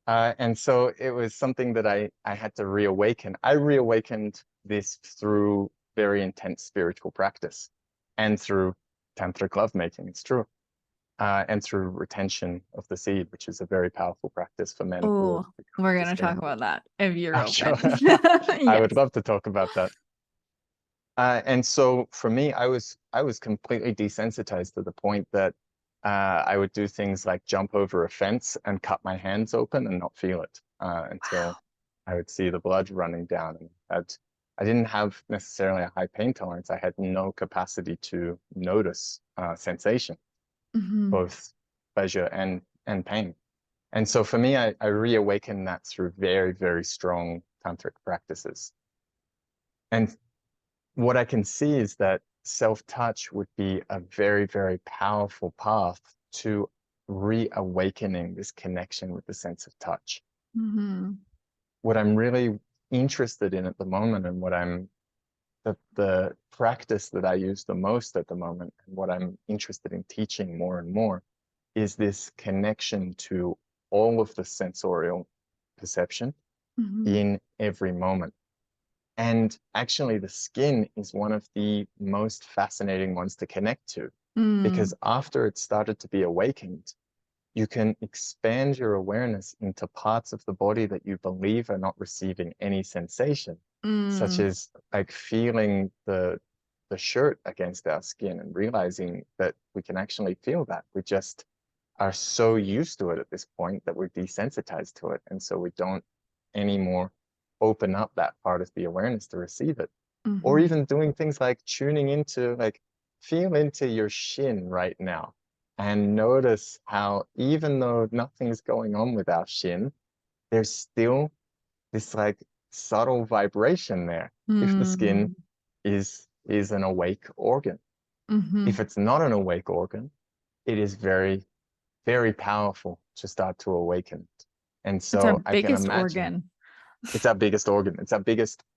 And so it was something that I had to reawaken. I reawakened this through very intense spiritual practice and through tantric lovemaking, it's true. And through retention of the seed, which is a very powerful practice for men who Oh, have become we're gonna talk disconnected. about that if you're I'm sure open. I would Yes. love to talk about that. And so for me, I was completely desensitized to the point that I would do things like jump over a fence and cut my hands open and not feel it until Wow. I would see the blood running down. And I didn't have necessarily a high pain tolerance. I had no capacity to notice sensation, Mhm. both pleasure and pain. And so for me, I reawakened that through very, very strong tantric practices. And what I can see is that self-touch would be a very, very powerful path to reawakening this connection with the sense of touch. Mhm. What I'm really interested in at the moment and the practice that I use the most at the moment and what I'm interested in teaching more and more is this connection to all of the sensorial perception Mhm. in every moment. And actually, the skin is one of the most fascinating ones to connect to because Mm. after it started to be awakened, you can expand your awareness into parts of the body that you believe are not receiving any sensation, such Mm. as like feeling the shirt against our skin and realizing that we can actually feel that. We just are so used to it at this point that we're desensitized to it. And so we don't anymore open up that part of the awareness to receive it. Or Mhm. even doing things like tuning into, like, feel into your shin right now and notice how, even though nothing's going on with our shin, there's still this like subtle vibration there if the skin Mm. is an awake organ. If Mhm. it's not an awake organ, it is very, very powerful to start to awaken. And It's our so I can biggest imagine organ. it's our biggest organ.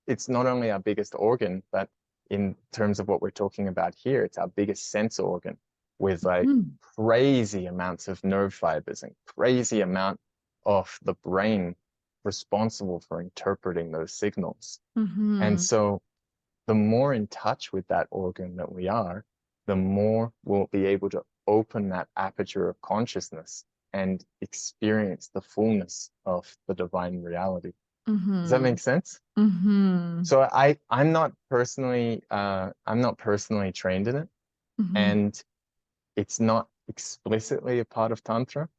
It's not only our biggest organ, but in terms of what we're talking about here, it's our biggest sense organ with like Mm. crazy amounts of nerve fibers and crazy amount of the brain responsible for interpreting those signals. And Mhm. so the more in touch with that organ that we are, the more we'll be able to open that aperture of consciousness and experience the fullness of the divine reality. Does that make Mhm. sense? Mhm. So I'm not personally trained in it, Mhm. and it's not explicitly a part of Tantra.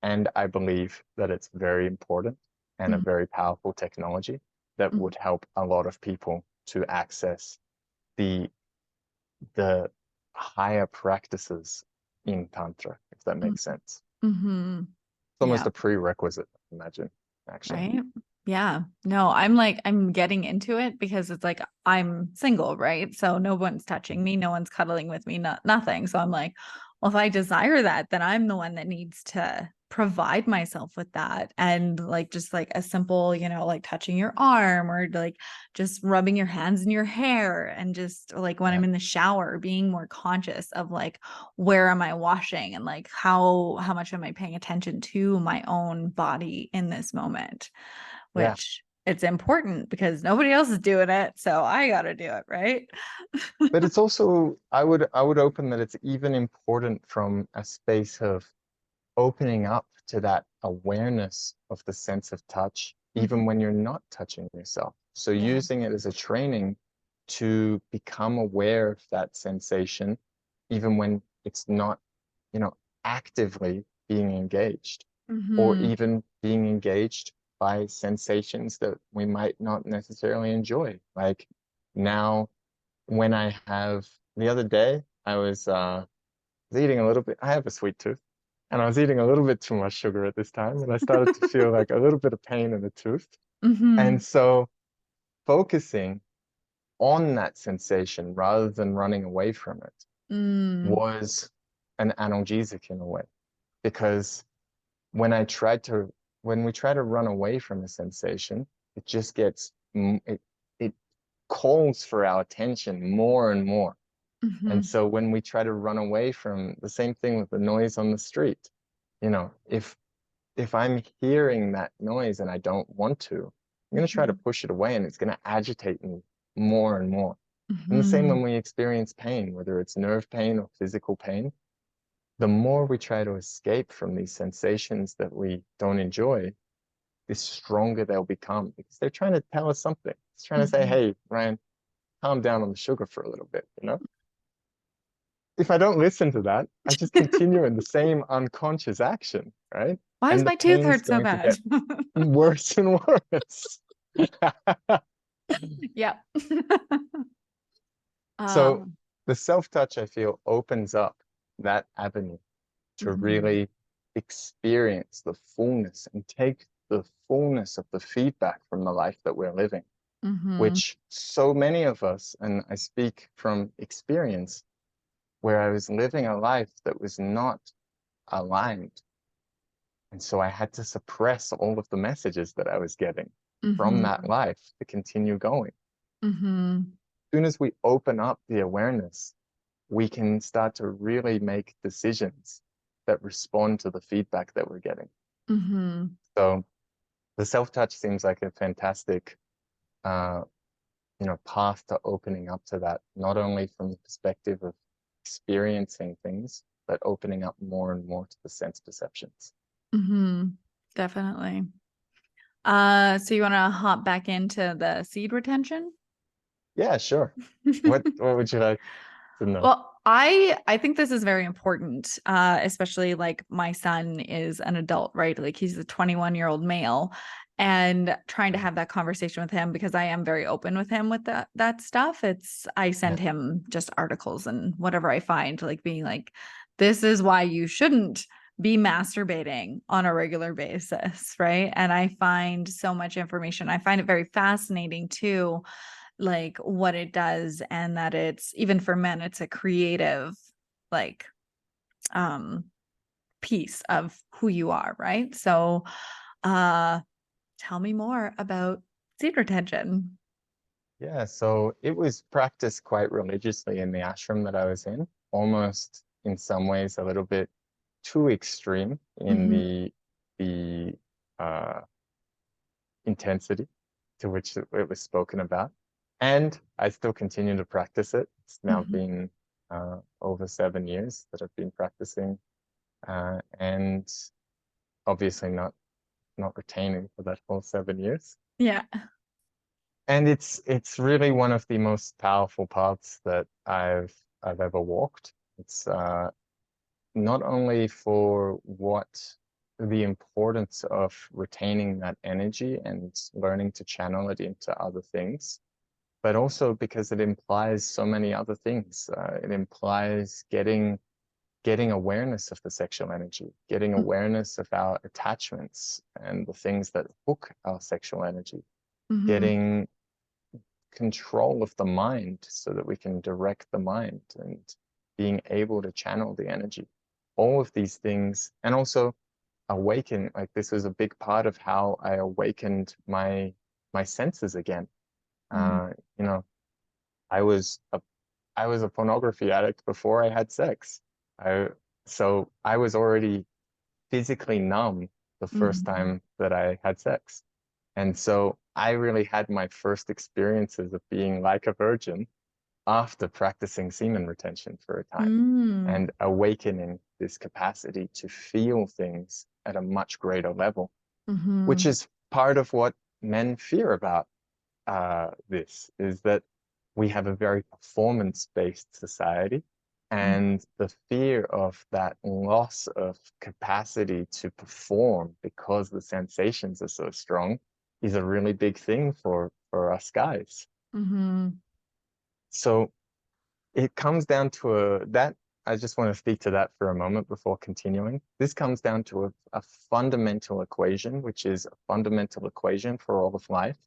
And I believe that it's very important and a Mhm. very powerful technology that Mhm. would help a lot of people to access the the higher practices in Tantra, if that makes sense. Mhm. It's almost Yeah. a prerequisite, I imagine, actually. Right. Yeah. No, I'm getting into it because it's like I'm single, right? So no one's touching me, no one's cuddling with me, nothing. So I'm like, well, if I desire that, then I'm the one that needs to provide myself with that. And like just like a simple, like touching your arm or like just rubbing your hands in your hair and just like when Yeah, I'm in the shower, being more conscious of like where am I washing and like how much am I paying attention to my own body in this moment, yeah. which it's important because nobody else is doing it, so I got to do it, right? But it's also, I would open that it's even important from a space of opening up to that awareness of the sense of touch, even Mhm. when you're not touching yourself. So Yeah. using it as a training to become aware of that sensation, even when it's not, you know, actively being engaged, or Hmm. even being engaged by sensations that we might not necessarily enjoy. Like now, when I have the other day, I was eating a little bit. I have a sweet tooth, and I was eating a little bit too much sugar at this time, and I started to feel like a little bit of pain in the tooth. And Hmm. so focusing on that sensation rather than running away from it Mm. was an analgesic in a way. Because when I tried to, when we try to run away from a sensation, it just gets, it calls for our attention more and more. And Hmm. so when we try to run away from the same thing with the noise on the street, you know, if I'm hearing that noise and I don't want to, I'm going to try to Hmm. push it away and it's going to agitate me more and more. And the same when Hmm. we experience pain, whether it's nerve pain or physical pain, the more we try to escape from these sensations that we don't enjoy, the stronger they'll become because they're trying to tell us something. It's trying to say, Hmm. hey, Ryan, calm down on the sugar for a little bit, you know? If I don't listen to that, I just continue in the same unconscious action, right? Why does And the my tooth pain's hurt so going to bad? get worse and worse. Yeah. So Um, the self-touch, I feel, opens up that avenue to mhm. really experience the fullness and take the fullness of the feedback from the life that we're living, Mhm. which so many of us, and I speak from experience, where I was living a life that was not aligned. And so I had to suppress all of the messages that I was getting from that Mhm. life to continue going. Mhm. As soon as we open up the awareness, we can start to really make decisions that respond to the feedback that we're getting. Mhm. So the self-touch seems like a fantastic, uh, path to opening up to that, not only from the perspective of experiencing things, but opening up more and more to the sense perceptions. Mhm. Definitely. So you want to hop back into the seed retention? Yeah, sure. What would you like to know? Well, I think this is very important, especially like my son is an adult, right? Like he's a 21-year-old male, and trying to Mm. have that conversation with him because I am very open with him with that stuff. I Yeah, send him just articles and whatever I find, like being like, this is why you shouldn't be masturbating on a regular basis, right? And I find so much information. I find it very fascinating too, like what it does, and that it's even for men it's a creative, like, um piece of who you are, right? So uh tell me more about seed retention. yeah. So it was practiced quite religiously in the ashram that I was in, almost in some ways a little bit too extreme in Hmm. the uh, intensity to which it was spoken about. And I still continue to practice it. It's now Hmm. been over 7 years that I've been practicing, and obviously not retaining for that whole 7 years. Yeah. And it's really one of the most powerful paths that I've ever walked. It's not only for what the importance of retaining that energy and learning to channel it into other things, but also because it implies so many other things. It implies getting awareness of the sexual energy, getting awareness of our attachments and the things that hook our sexual energy, Hmm. getting control of the mind so that we can direct the mind and being able to channel the energy. All of these things, and also awaken, like this was a big part of how I awakened my senses again. Hmm. Uh, you know, I was a I was a pornography addict before I had sex. I so I was already physically numb the first Hmm. time that I had sex. And so I really had my first experiences of being like a virgin after practicing semen retention for a time Mm. and awakening this capacity to feel things at a much greater level, which Mm-hmm. is part of what men fear about this, is that we have a very performance-based society, and the fear of that loss of capacity to perform because the sensations are so strong is a really big thing for us guys. Mm-hmm. So it comes down to that. I just want to speak to that for a moment before continuing. This comes down to a fundamental equation, which is a fundamental equation for all of life,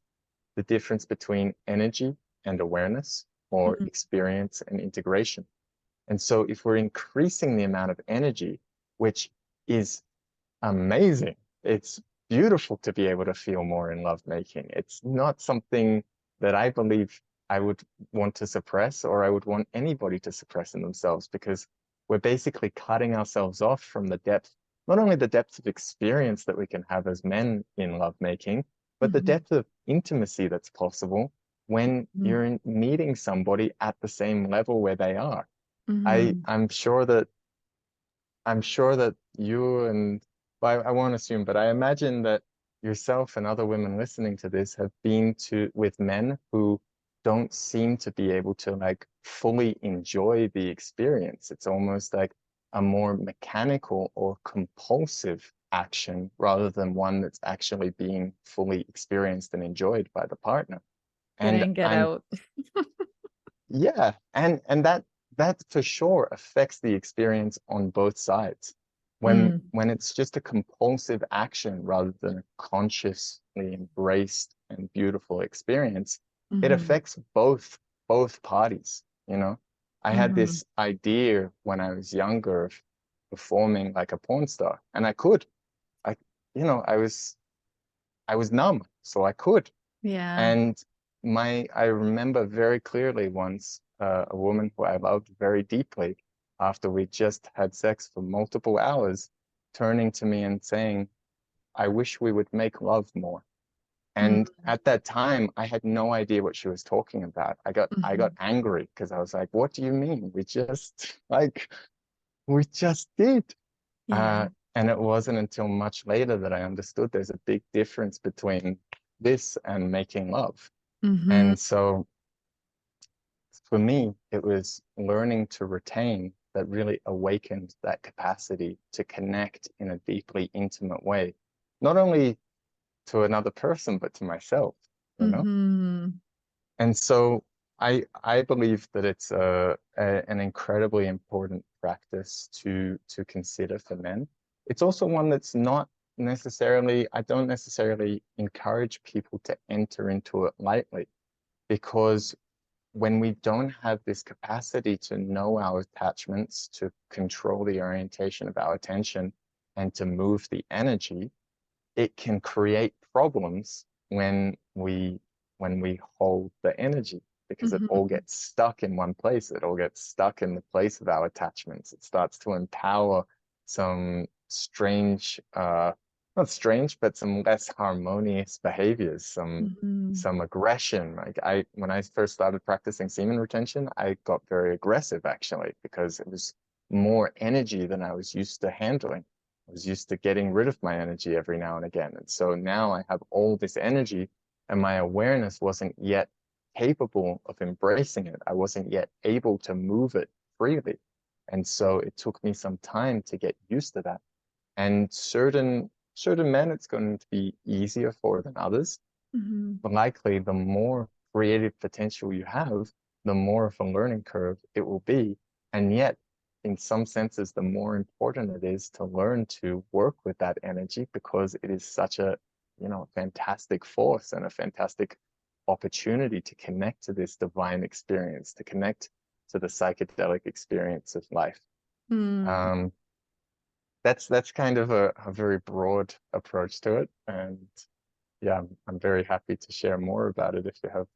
the difference between energy and awareness, or Mm-hmm. experience and integration. And so if we're increasing the amount of energy, which is amazing, it's beautiful to be able to feel more in lovemaking. It's not something that I believe I would want to suppress, or I would want anybody to suppress in themselves, because we're basically cutting ourselves off from the depth, not only the depth of experience that we can have as men in lovemaking, but the Mm-hmm. depth of intimacy that's possible when you're meeting somebody at the same level where they are. Mm-hmm. I'm sure that you and, well, I won't assume, but I imagine that yourself and other women listening to this have been to with men who don't seem to be able to like fully enjoy the experience. It's almost like a more mechanical or compulsive action rather than one that's actually being fully experienced and enjoyed by the partner. Get And in, get I'm out. Yeah, and that for sure affects the experience on both sides. Mm. When it's just a compulsive action rather than a consciously embraced and beautiful experience, it Mm-hmm. affects both parties, you know. I had Mm-hmm. this idea when I was younger of performing like a porn star, and I could. I, I was numb, so I could. Yeah. And I remember very clearly once a woman who I loved very deeply, after we just had sex for multiple hours, turning to me and saying, "I wish we would make love more." And at that time, I had no idea what she was talking about. I got Mm-hmm. angry because I was like, "What do you mean? We just like we just did." Yeah. Uh, and it wasn't until much later that I understood there's a big difference between this and making love. Mm-hmm. And so for me, it was learning to retain that really awakened that capacity to connect in a deeply intimate way, not only to another person, but to myself, you know? Mm-hmm. And so I believe that it's an incredibly important practice to consider for men. It's also one that's not necessarily, I don't necessarily encourage people to enter into it lightly, because when we don't have this capacity to know our attachments, to control the orientation of our attention, and to move the energy, it can create problems when we hold the energy, because it all Mm-hmm. gets stuck in one place. It all gets stuck in the place of our attachments. It starts to empower some strange, not strange, but some less harmonious behaviors, Mm-hmm. some aggression. Like when I first started practicing semen retention, I got very aggressive actually, because it was more energy than I was used to handling. I was used to getting rid of my energy every now and again. And so now I have all this energy, and my awareness wasn't yet capable of embracing it. I wasn't yet able to move it freely. And so it took me some time to get used to that. And certain men it's going to be easier for than others. Mm-hmm. But likely the more creative potential you have, the more of a learning curve it will be. And yet, in some senses, the more important it is to learn to work with that energy, because it is such a, fantastic force and a fantastic opportunity to connect to this divine experience, to connect to the psychedelic experience of life. Mm. Um, that's kind of a very broad approach to it. And yeah, I'm very happy to share more about it if you have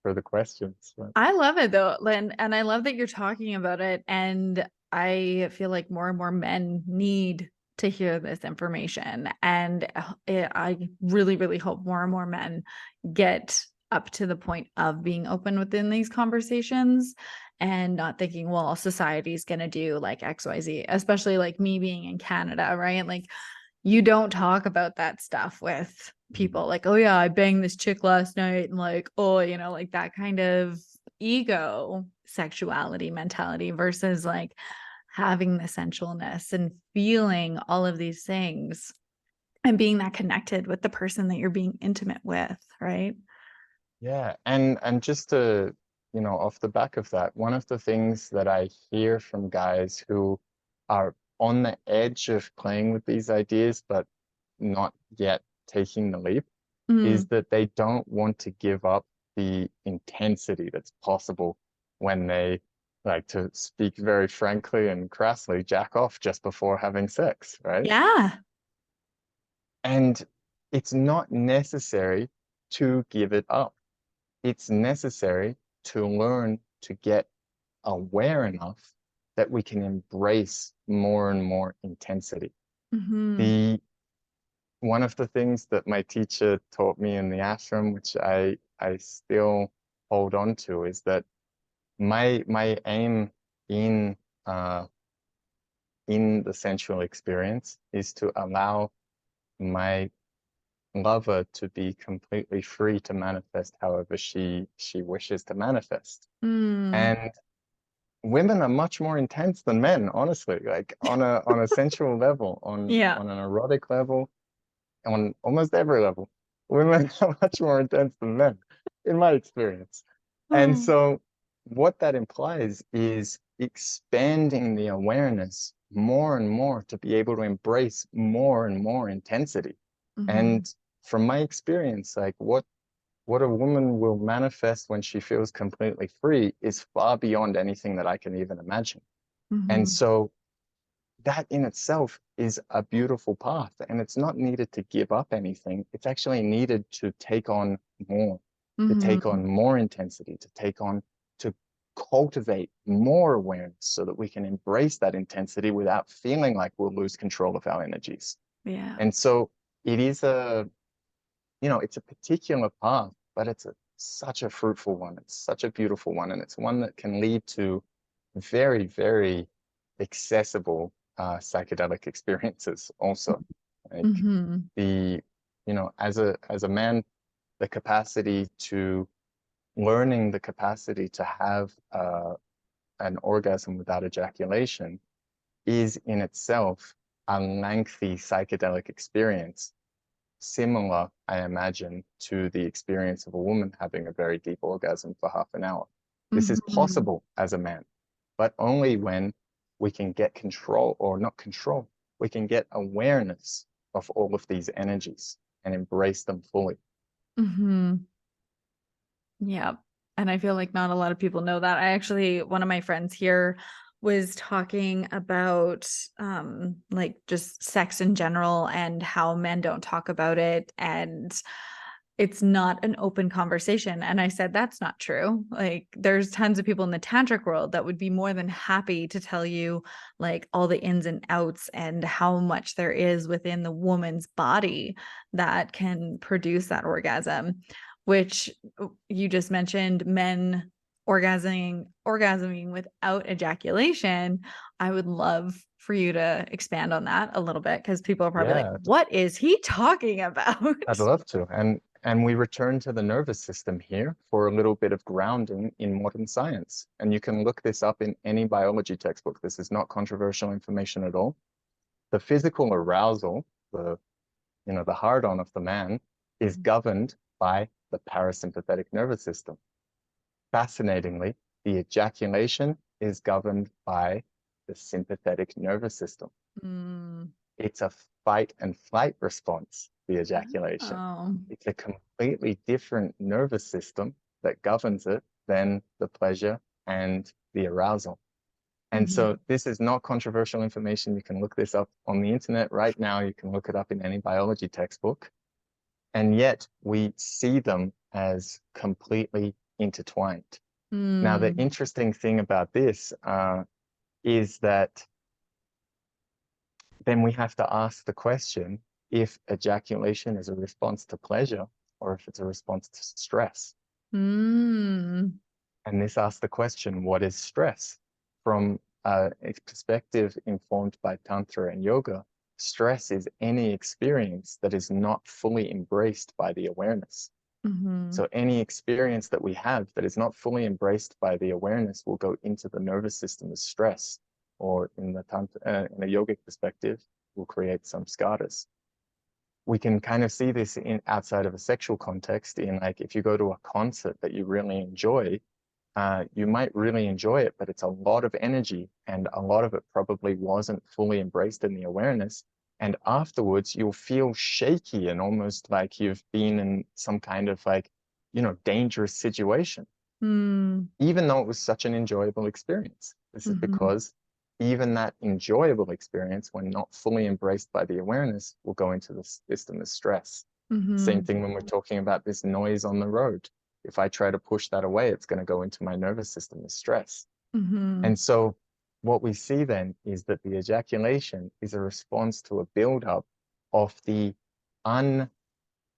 further questions. But I love it though, Lynn, and I love that you're talking about it. And I feel like more and more men need to hear this information. And I really, really hope more and more men get up to the point of being open within these conversations and not thinking, well, society's going to do like XYZ, especially like me being in Canada, right? Like you don't talk about that stuff with people like, oh yeah, I banged this chick last night and like, oh, you know, like that kind of ego sexuality mentality versus like having the sensualness and feeling all of these things and being that connected with the person that you're being intimate with, right? Yeah, and just to, off the back of that, one of the things that I hear from guys who are on the edge of playing with these ideas, but not yet taking the leap, is Mm. that they don't want to give up the intensity that's possible when they, like to speak very frankly and crassly, jack off just before having sex, right? Yeah. And it's not necessary to give it up. It's necessary to learn to get aware enough that we can embrace more and more intensity. Mm-hmm. The One of the things that my teacher taught me in the ashram, which I still hold on to, is that my aim in uh in the sensual experience is to allow my lover to be completely free to manifest however she wishes to manifest. Mm. And women are much more intense than men, honestly, like on a sensual level, Yeah. on an erotic level, on almost every level. Women are much more intense than men, in my experience. And Oh. so what that implies is expanding the awareness more and more to be able to embrace more and more intensity. Mm-hmm. And from my experience, like what a woman will manifest when she feels completely free is far beyond anything that I can even imagine. And Mm-hmm. so that in itself is a beautiful path. And it's not needed to give up anything. It's actually needed to take on more, to take Mm-hmm. on more intensity, to cultivate more awareness so that we can embrace that intensity without feeling like we'll lose control of our energies. Yeah. And so it is it's a particular path, but such a fruitful one. It's such a beautiful one. And it's one that can lead to very, very accessible psychedelic experiences also. Like Mm-hmm. the, as a man, the capacity to learning the capacity to have an orgasm without ejaculation is in itself a lengthy psychedelic experience, similar, I imagine, to the experience of a woman having a very deep orgasm for half an hour. This is Mm-hmm. possible as a man, but only when we can get control, or not control, we can get awareness of all of these energies and embrace them fully. Mm-hmm. Yeah. And I feel like not a lot of people know that. I actually, one of my friends here was talking about like just sex in general and how men don't talk about it and it's not an open conversation. And I said, that's not true. Like there's tons of people in the tantric world that would be more than happy to tell you like all the ins and outs and how much there is within the woman's body that can produce that orgasm, which you just mentioned men orgasming without ejaculation. I would love for you to expand on that a little bit because people are probably like, Yeah, what is he talking about? I'd love to. And we return to the nervous system here for a little bit of grounding in modern science. And you can look this up in any biology textbook. This is not controversial information at all. The physical arousal, the hard on of the man, is governed by the parasympathetic nervous system. Fascinatingly, the ejaculation is governed by the sympathetic nervous system. Mm. It's a fight and flight response, the ejaculation. Oh. It's a completely different nervous system that governs it than the pleasure and the arousal. And Mm-hmm. so this is not controversial information. You can look this up on the internet right now. You can look it up in any biology textbook. And yet we see them as completely intertwined. Now, the Mm. interesting thing about this is that then we have to ask the question if ejaculation is a response to pleasure or if it's a response to stress. Mm. And this asks the question, what is stress? From a perspective informed by Tantra and yoga, stress is any experience that is not fully embraced by the awareness. Mm-hmm. So any experience that we have that is not fully embraced by the awareness will go into the nervous system as stress, or in the in a yogic perspective, will create some skatas. We can kind of see this in outside of a sexual context in like if you go to a concert that you really enjoy, you might really enjoy it, but it's a lot of energy and a lot of it probably wasn't fully embraced in the awareness. And afterwards, you'll feel shaky and almost like you've been in some kind of like, dangerous situation, Mm. even though it was such an enjoyable experience. This is Mm-hmm. because even that enjoyable experience, when not fully embraced by the awareness, will go into the system as stress. Same Mm-hmm. thing when we're talking about this noise on the road. If I try to push that away, it's going to go into my nervous system as stress. Mm-hmm. And so what we see then is that the ejaculation is a response to a buildup of the un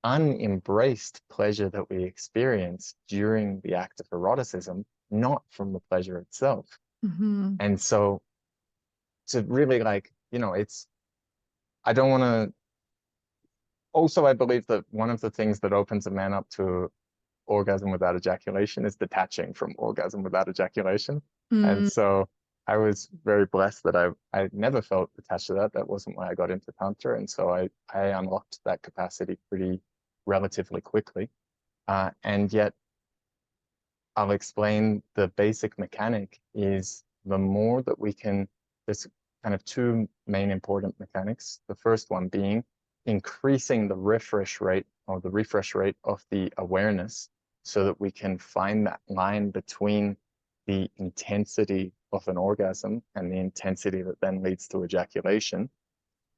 unembraced pleasure that we experience during the act of eroticism, not from the pleasure itself. Mm-hmm. And so to really I don't want to, also, I believe that one of the things that opens a man up to orgasm without ejaculation is detaching from orgasm without ejaculation. And Mm. so I was very blessed that I never felt attached to that. That wasn't why I got into Tantra. And so I unlocked that capacity pretty relatively quickly. And yet I'll explain the basic mechanic is the more that we can, there's kind of two main important mechanics. The first one being increasing the refresh rate or the refresh rate of the awareness so that we can find that line between the intensity of an orgasm and the intensity that then leads to ejaculation.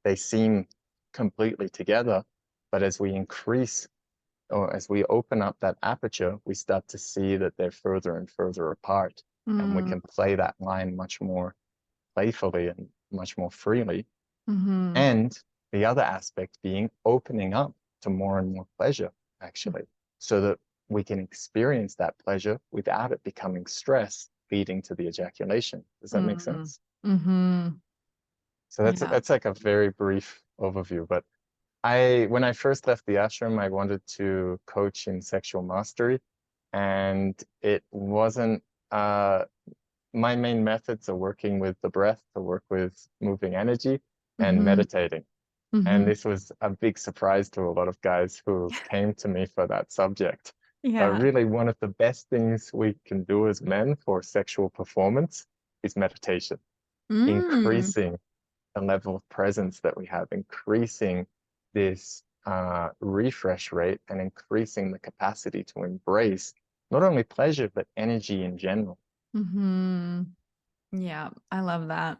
They seem completely together, but as we increase or as we open up that aperture, we start to see that they're further and further apart, and we Mm. can play that line much more playfully and much more freely. Mm-hmm. And the other aspect being opening up to more and more pleasure, actually, so that we can experience that pleasure without it becoming stress, leading to the ejaculation. Does that make Mm. sense? Mm-hmm. So Yeah. that's like a very brief overview, but when I first left the ashram, I wanted to coach in sexual mastery, and it wasn't my main methods are working with the breath, to work with moving energy and Mm-hmm. meditating. And Mm-hmm. this was a big surprise to a lot of guys who came to me for that subject. But Yeah. really, one of the best things we can do as men for sexual performance is meditation, Mm. increasing the level of presence that we have, increasing this refresh rate and increasing the capacity to embrace not only pleasure, but energy in general. Mm-hmm. Yeah, I love that,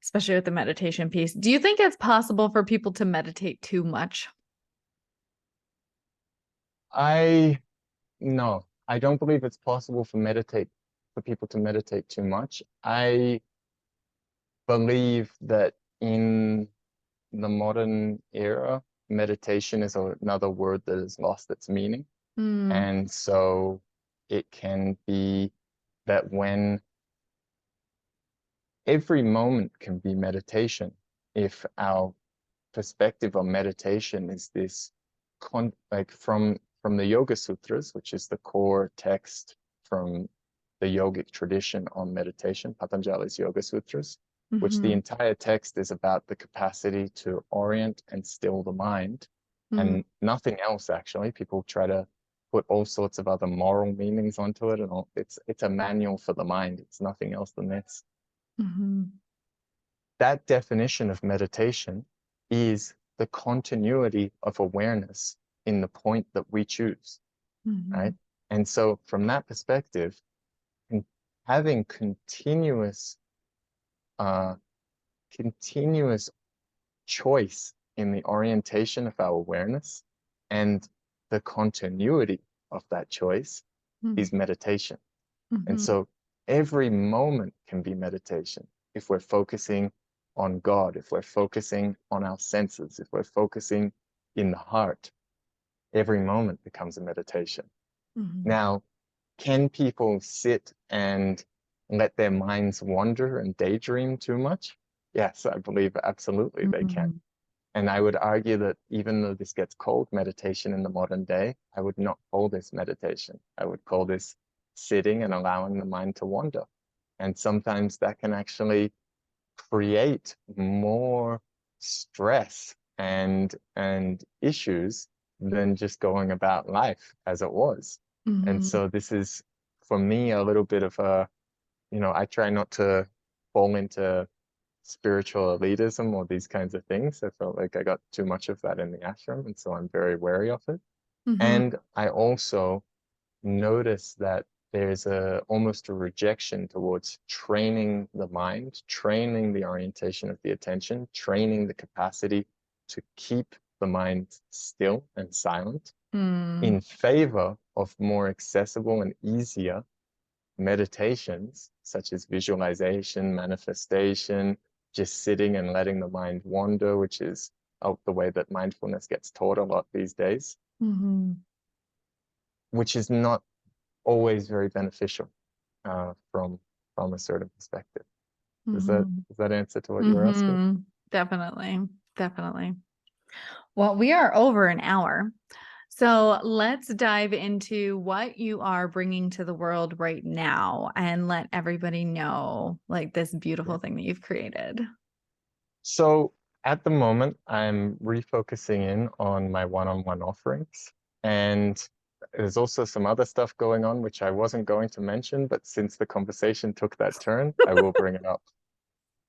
especially with the meditation piece. Do you think it's possible for people to meditate too much? I No, I don't believe it's possible for people to meditate too much. I believe that in the modern era, meditation is another word that has lost its meaning. Mm. And so it can be that when every moment can be meditation, if our perspective on meditation is this like from the Yoga Sutras, which is the core text from the yogic tradition on meditation, Patanjali's Yoga Sutras, which the Mm-hmm. entire text is about the capacity to orient and still the mind Mm. and nothing else actually. People try to put all sorts of other moral meanings onto it, and it's a manual for the mind. It's nothing else than this. Mm-hmm. That definition of meditation is the continuity of awareness in the point that we choose, Mm-hmm. right? And so from that perspective, having uh, continuous choice in the orientation of our awareness and the continuity of that choice is meditation. And Mm-hmm. so every moment can be meditation if we're focusing on God, if we're focusing on our senses, if we're focusing in the heart, every moment becomes a meditation. Mhm. Now, can people sit and let their minds wander and daydream too much? Yes, I believe absolutely they can. Mhm. And I would argue that even though this gets called meditation in the modern day, I would not call this meditation. I would call this sitting and allowing the mind to wander. And sometimes that can actually create more stress and issues than just going about life as it was. And Mhm. so this is for me a little bit of a, I try not to fall into spiritual elitism or these kinds of things. I felt like I got too much of that in the ashram, and so I'm very wary of it. Mhm. And I also notice that there's almost a rejection towards training the mind, training the orientation of the attention, training the capacity to keep the mind still and silent Mm. in favor of more accessible and easier meditations such as visualization, manifestation, just sitting and letting the mind wander, which is the way that mindfulness gets taught a lot these days, Mhm. which is not always very beneficial from a certain perspective. Does that Mhm. does that answer to what you were asking? Mhm. Definitely. Definitely. Well, we are over an hour. So let's dive into what you are bringing to the world right now and let everybody know like this Yeah. beautiful thing that you've created. So at the moment, I'm refocusing in on my one-on-one offerings, and there's also some other stuff going on which I wasn't going to mention, but since the conversation took that turn, I will bring it up.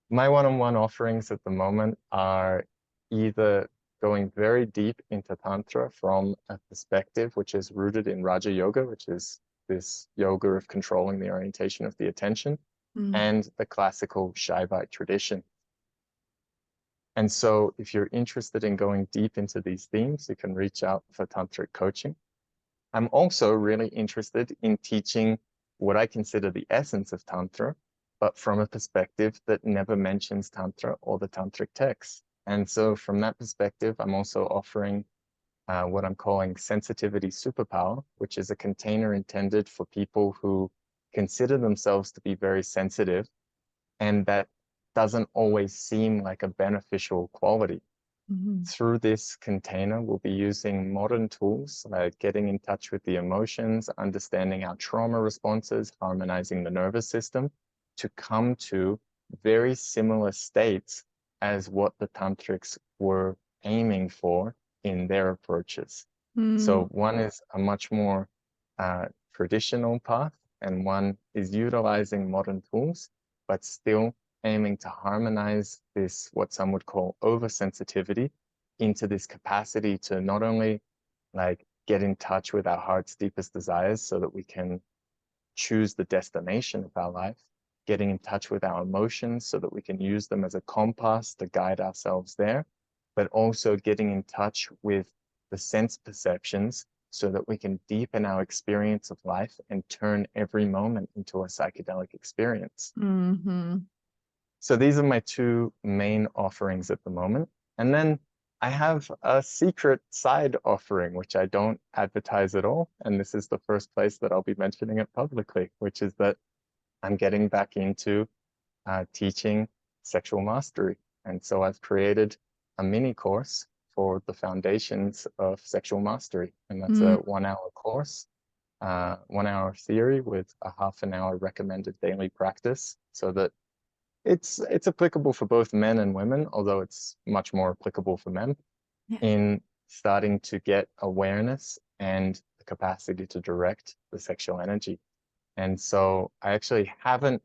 My one-on-one offerings at the moment are either going very deep into Tantra from a perspective which is rooted in Raja Yoga, which is this yoga of controlling the orientation of the attention, Mm. and the classical Shaivite tradition. And so if you're interested in going deep into these themes, you can reach out for tantric coaching. I'm also really interested in teaching what I consider the essence of Tantra, but from a perspective that never mentions Tantra or the tantric texts. And so from that perspective, I'm also offering what I'm calling sensitivity superpower, which is a container intended for people who consider themselves to be very sensitive, and that doesn't always seem like a beneficial quality. Mhm. Through this container, we'll be using modern tools like getting in touch with the emotions, understanding our trauma responses, harmonizing the nervous system to come to very similar states as what the tantrics were aiming for in their approaches. Mm. So one is a much more traditional path, and one is utilizing modern tools, but still aiming to harmonize this, what some would call oversensitivity, into this capacity to not only like get in touch with our heart's deepest desires so that we can choose the destination of our life, getting in touch with our emotions so that we can use them as a compass to guide ourselves there, but also getting in touch with the sense perceptions so that we can deepen our experience of life and turn every moment into a psychedelic experience. Mhm. So these are my two main offerings at the moment. And then I have a secret side offering, which I don't advertise at all. And this is the first place that I'll be mentioning it publicly, which is that I'm getting back into teaching sexual mastery. And so I've created a mini course for the foundations of sexual mastery. And that's a Mm. 1 hour course, 1 hour theory with a half an hour recommended daily practice so that it's applicable for both men and women, although it's much more applicable for men Yeah. in starting to get awareness and the capacity to direct the sexual energy. And so I actually haven't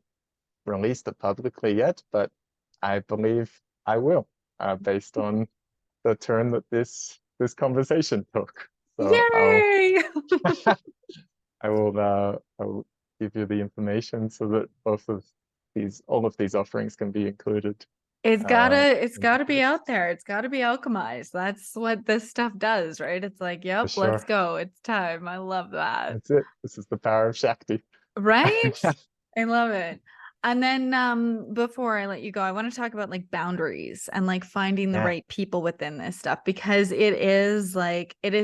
released it publicly yet, but I believe I will, based on the turn that this conversation took. So Yay! I will give you the information so that all of these offerings can be included It's in the gotta be course. out there. It's gotta be alchemized. That's what this stuff does, right? It's like, For yep, let's sure. go. It's time. I love that. That's it. This is the power of Shakti. Right? I love it. And then before I let you go, I want to talk about like boundaries and like finding the Yeah, right people within this stuff because it is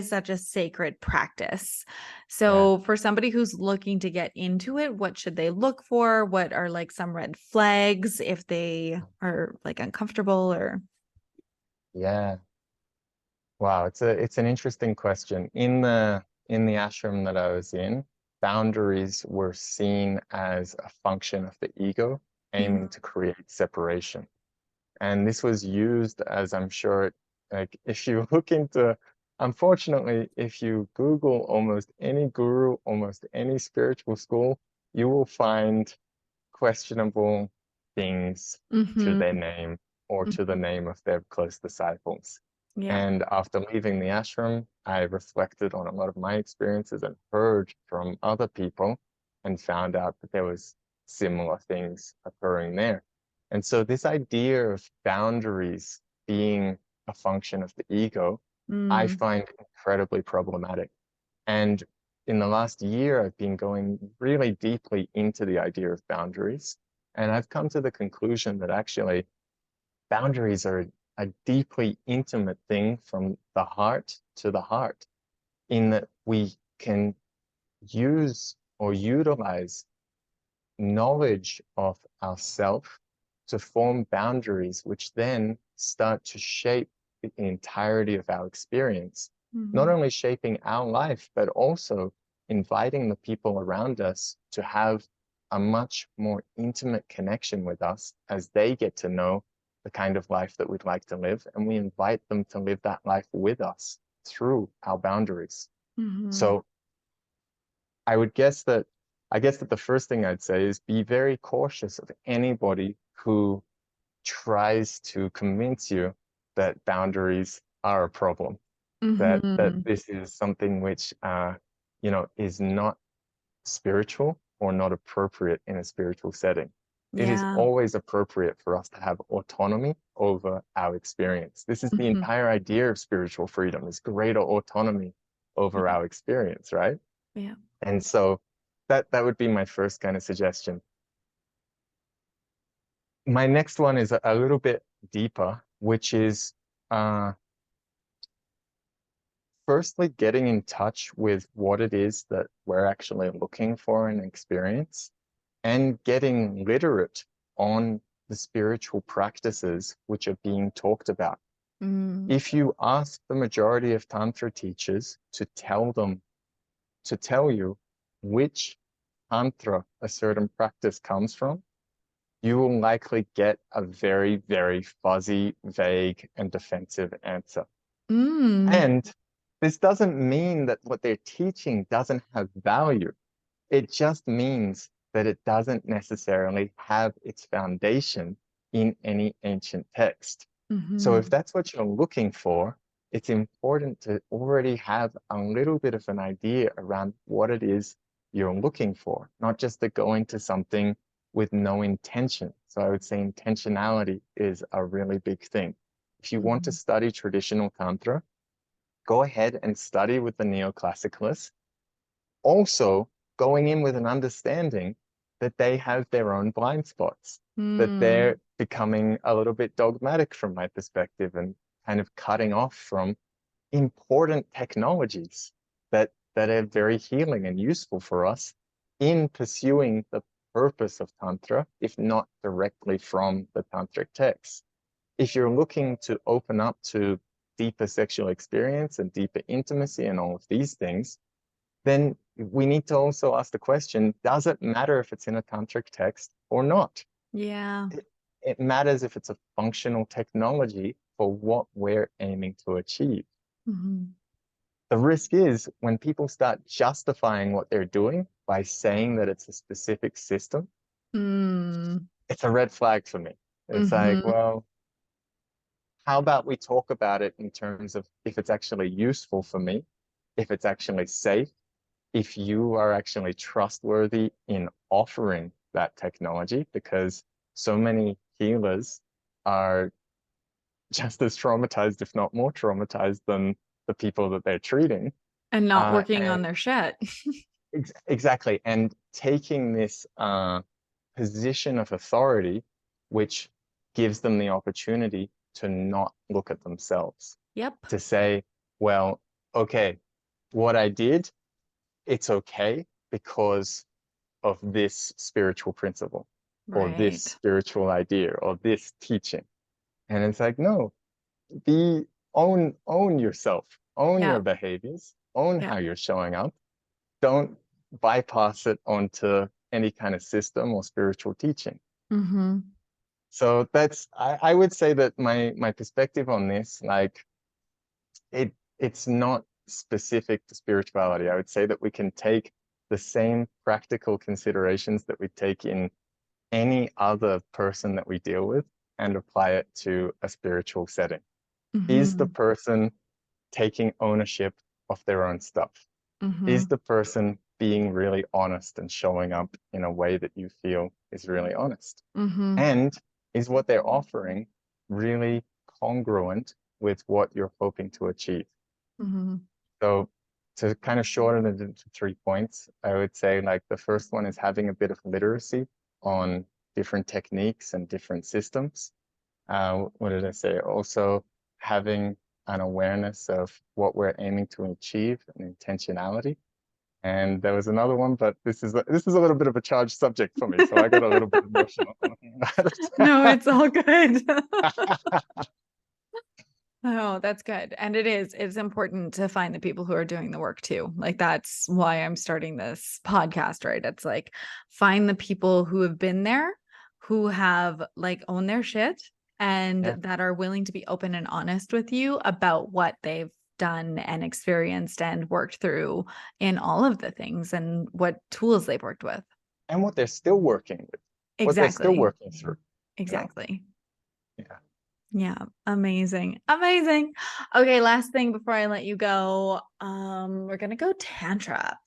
such a sacred practice. yeah, So for somebody who's looking to get into it, what should they look for? What are like some red flags if they are like uncomfortable or yeah. Wow, it's an interesting question. In the ashram that I was in, boundaries were seen as a function of the ego, Mhm. aiming to create separation. And this was used as I'm sure, like if you look into, unfortunately, if you Google almost any guru, almost any spiritual school, you will find questionable things to their Mhm. name or to the Mhm. name of their close disciples. Yeah. And after leaving the ashram, I reflected on a lot of my experiences and heard from other people and found out that there was similar things occurring there. And so this idea of boundaries being a function of the ego, I Mm. find incredibly problematic. And in the last year, I've been going really deeply into the idea of boundaries. And I've come to the conclusion that actually boundaries are a deeply intimate thing from the heart to the heart, in that we can use or utilize knowledge of ourself to form boundaries, which then start to shape the entirety of our experience, not Mhm. only shaping our life, but also inviting the people around us to have a much more intimate connection with us as they get to know the kind of life that we'd like to live. And we invite them to live that life with us through our boundaries. Mhm. So I would guess that I guess that the first thing I'd say is be very cautious of anybody who tries to convince you that boundaries are a problem, that Mhm. this is something which is not spiritual or not appropriate in a spiritual setting. It is Yeah. always appropriate for us to have autonomy over our experience. This is the Mhm. entire idea of spiritual freedom, is greater autonomy over Yeah. our experience, right? Yeah. And so that would be my first kind of suggestion. My next one is a little bit deeper, which is uh, firstly getting in touch with what it is that we're actually looking for in experience and getting literate on the spiritual practices which are being talked about. Mm. If you ask the majority of Tantra teachers to tell you which Tantra a certain practice comes from, you will likely get a very, very fuzzy, vague, and defensive answer. Mm. And this doesn't mean that what they're teaching doesn't have value. It just means that it doesn't necessarily have its foundation in any ancient text. So if Mhm. that's what you're looking for, it's important to already have a little bit of an idea around what it is you're looking for, not just to go into something with no intention. So I would say intentionality is a really big thing. If you want to Mhm. study traditional Tantra, go ahead and study with the neoclassicalists, also going in with an understanding that they have their own blind spots, that Mm. they're becoming a little bit dogmatic from my perspective and kind of cutting off from important technologies that are very healing and useful for us in pursuing the purpose of Tantra, if not directly from the Tantric texts. If you're looking to open up to deeper sexual experience and deeper intimacy and all of these things, then we need to also ask the question, does it matter if it's in a tantric text or not? Yeah. It matters if it's a functional technology for what we're aiming to achieve. Mhm. The risk is when people start justifying what they're doing by saying that it's a specific system, Mm. it's a red flag for me. It's like, Mhm. well, how about we talk about it in terms of if it's actually useful for me, if it's actually safe, if you are actually trustworthy in offering that technology, because so many healers are just as traumatized, if not more traumatized, than the people that they're treating. And not working And on their shit. exactly, and taking this position of authority, which gives them the opportunity to not look at themselves, Yep. to say, well, okay, what I did, it's okay because of this spiritual principle or this Right. spiritual idea or this teaching. And it's like, no, own yourself, own Yeah. your behaviors, own Yeah. how you're showing up. Don't bypass it onto any kind of system or spiritual teaching. Mm-hmm. So that's I would say that my perspective on this, like it's not specific to spirituality. I would say that we can take the same practical considerations that we take in any other person that we deal with and apply it to a spiritual setting. Is the Mm-hmm. person taking ownership of their own stuff? Mm-hmm. Is the person being really honest and showing up in a way that you feel is really honest? Mm-hmm. And is what they're offering really congruent with what you're hoping to achieve? Mm-hmm. So to kind of shorten it into 3 points, I would say like the first one is having a bit of literacy on different techniques and different systems. What did I say? Also having an awareness of what we're aiming to achieve and intentionality. And there was another one, but this is a little bit of a charged subject for me, so I got a little bit emotional talking No, about it's all good. it. Oh, that's good. And it's important to find the people who are doing the work too. Like that's why I'm starting this podcast, right? It's like find the people who have been there, who have like owned their shit and Yeah. that are willing to be open and honest with you about what they've done and experienced and worked through in all of the things and what tools they've worked with. And what they're still working with, what they're still Exactly. working through, you know? Exactly. Yeah. Yeah, amazing. Amazing. Okay, last thing before I let you go. We're gonna go Tantra.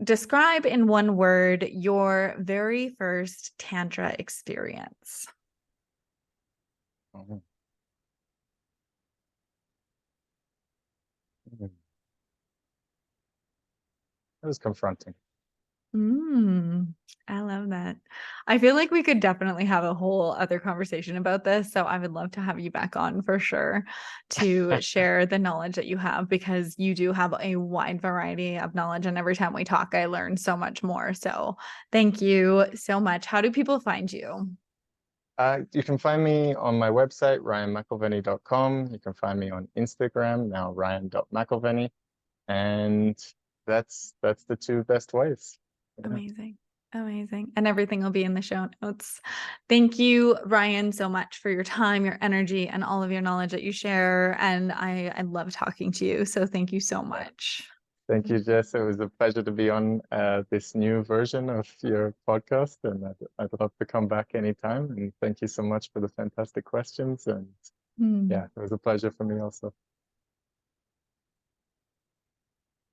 Describe in one word your very first Tantra experience. Mhm. Mhm. It was confronting. I love that. I feel like we could definitely have a whole other conversation about this. So I would love to have you back on for sure to share the knowledge that you have because you do have a wide variety of knowledge. And every time we talk, I learn so much more. So thank you so much. How do people find you? You can find me on my website, ryanmcilveny.com. You can find me on Instagram, now ryan.mcilveny. And that's the two best ways. Yeah. Amazing. Amazing. And everything will be in the show notes. Thank you, Ryan, so much for your time, your energy, and all of your knowledge that you share. And I love talking to you. So thank you so much. Thank you, Jess. It was a pleasure to be on this new version of your podcast, and I'd love to come back anytime. And thank you so much for the fantastic questions. And Hmm. yeah, it was a pleasure for me also.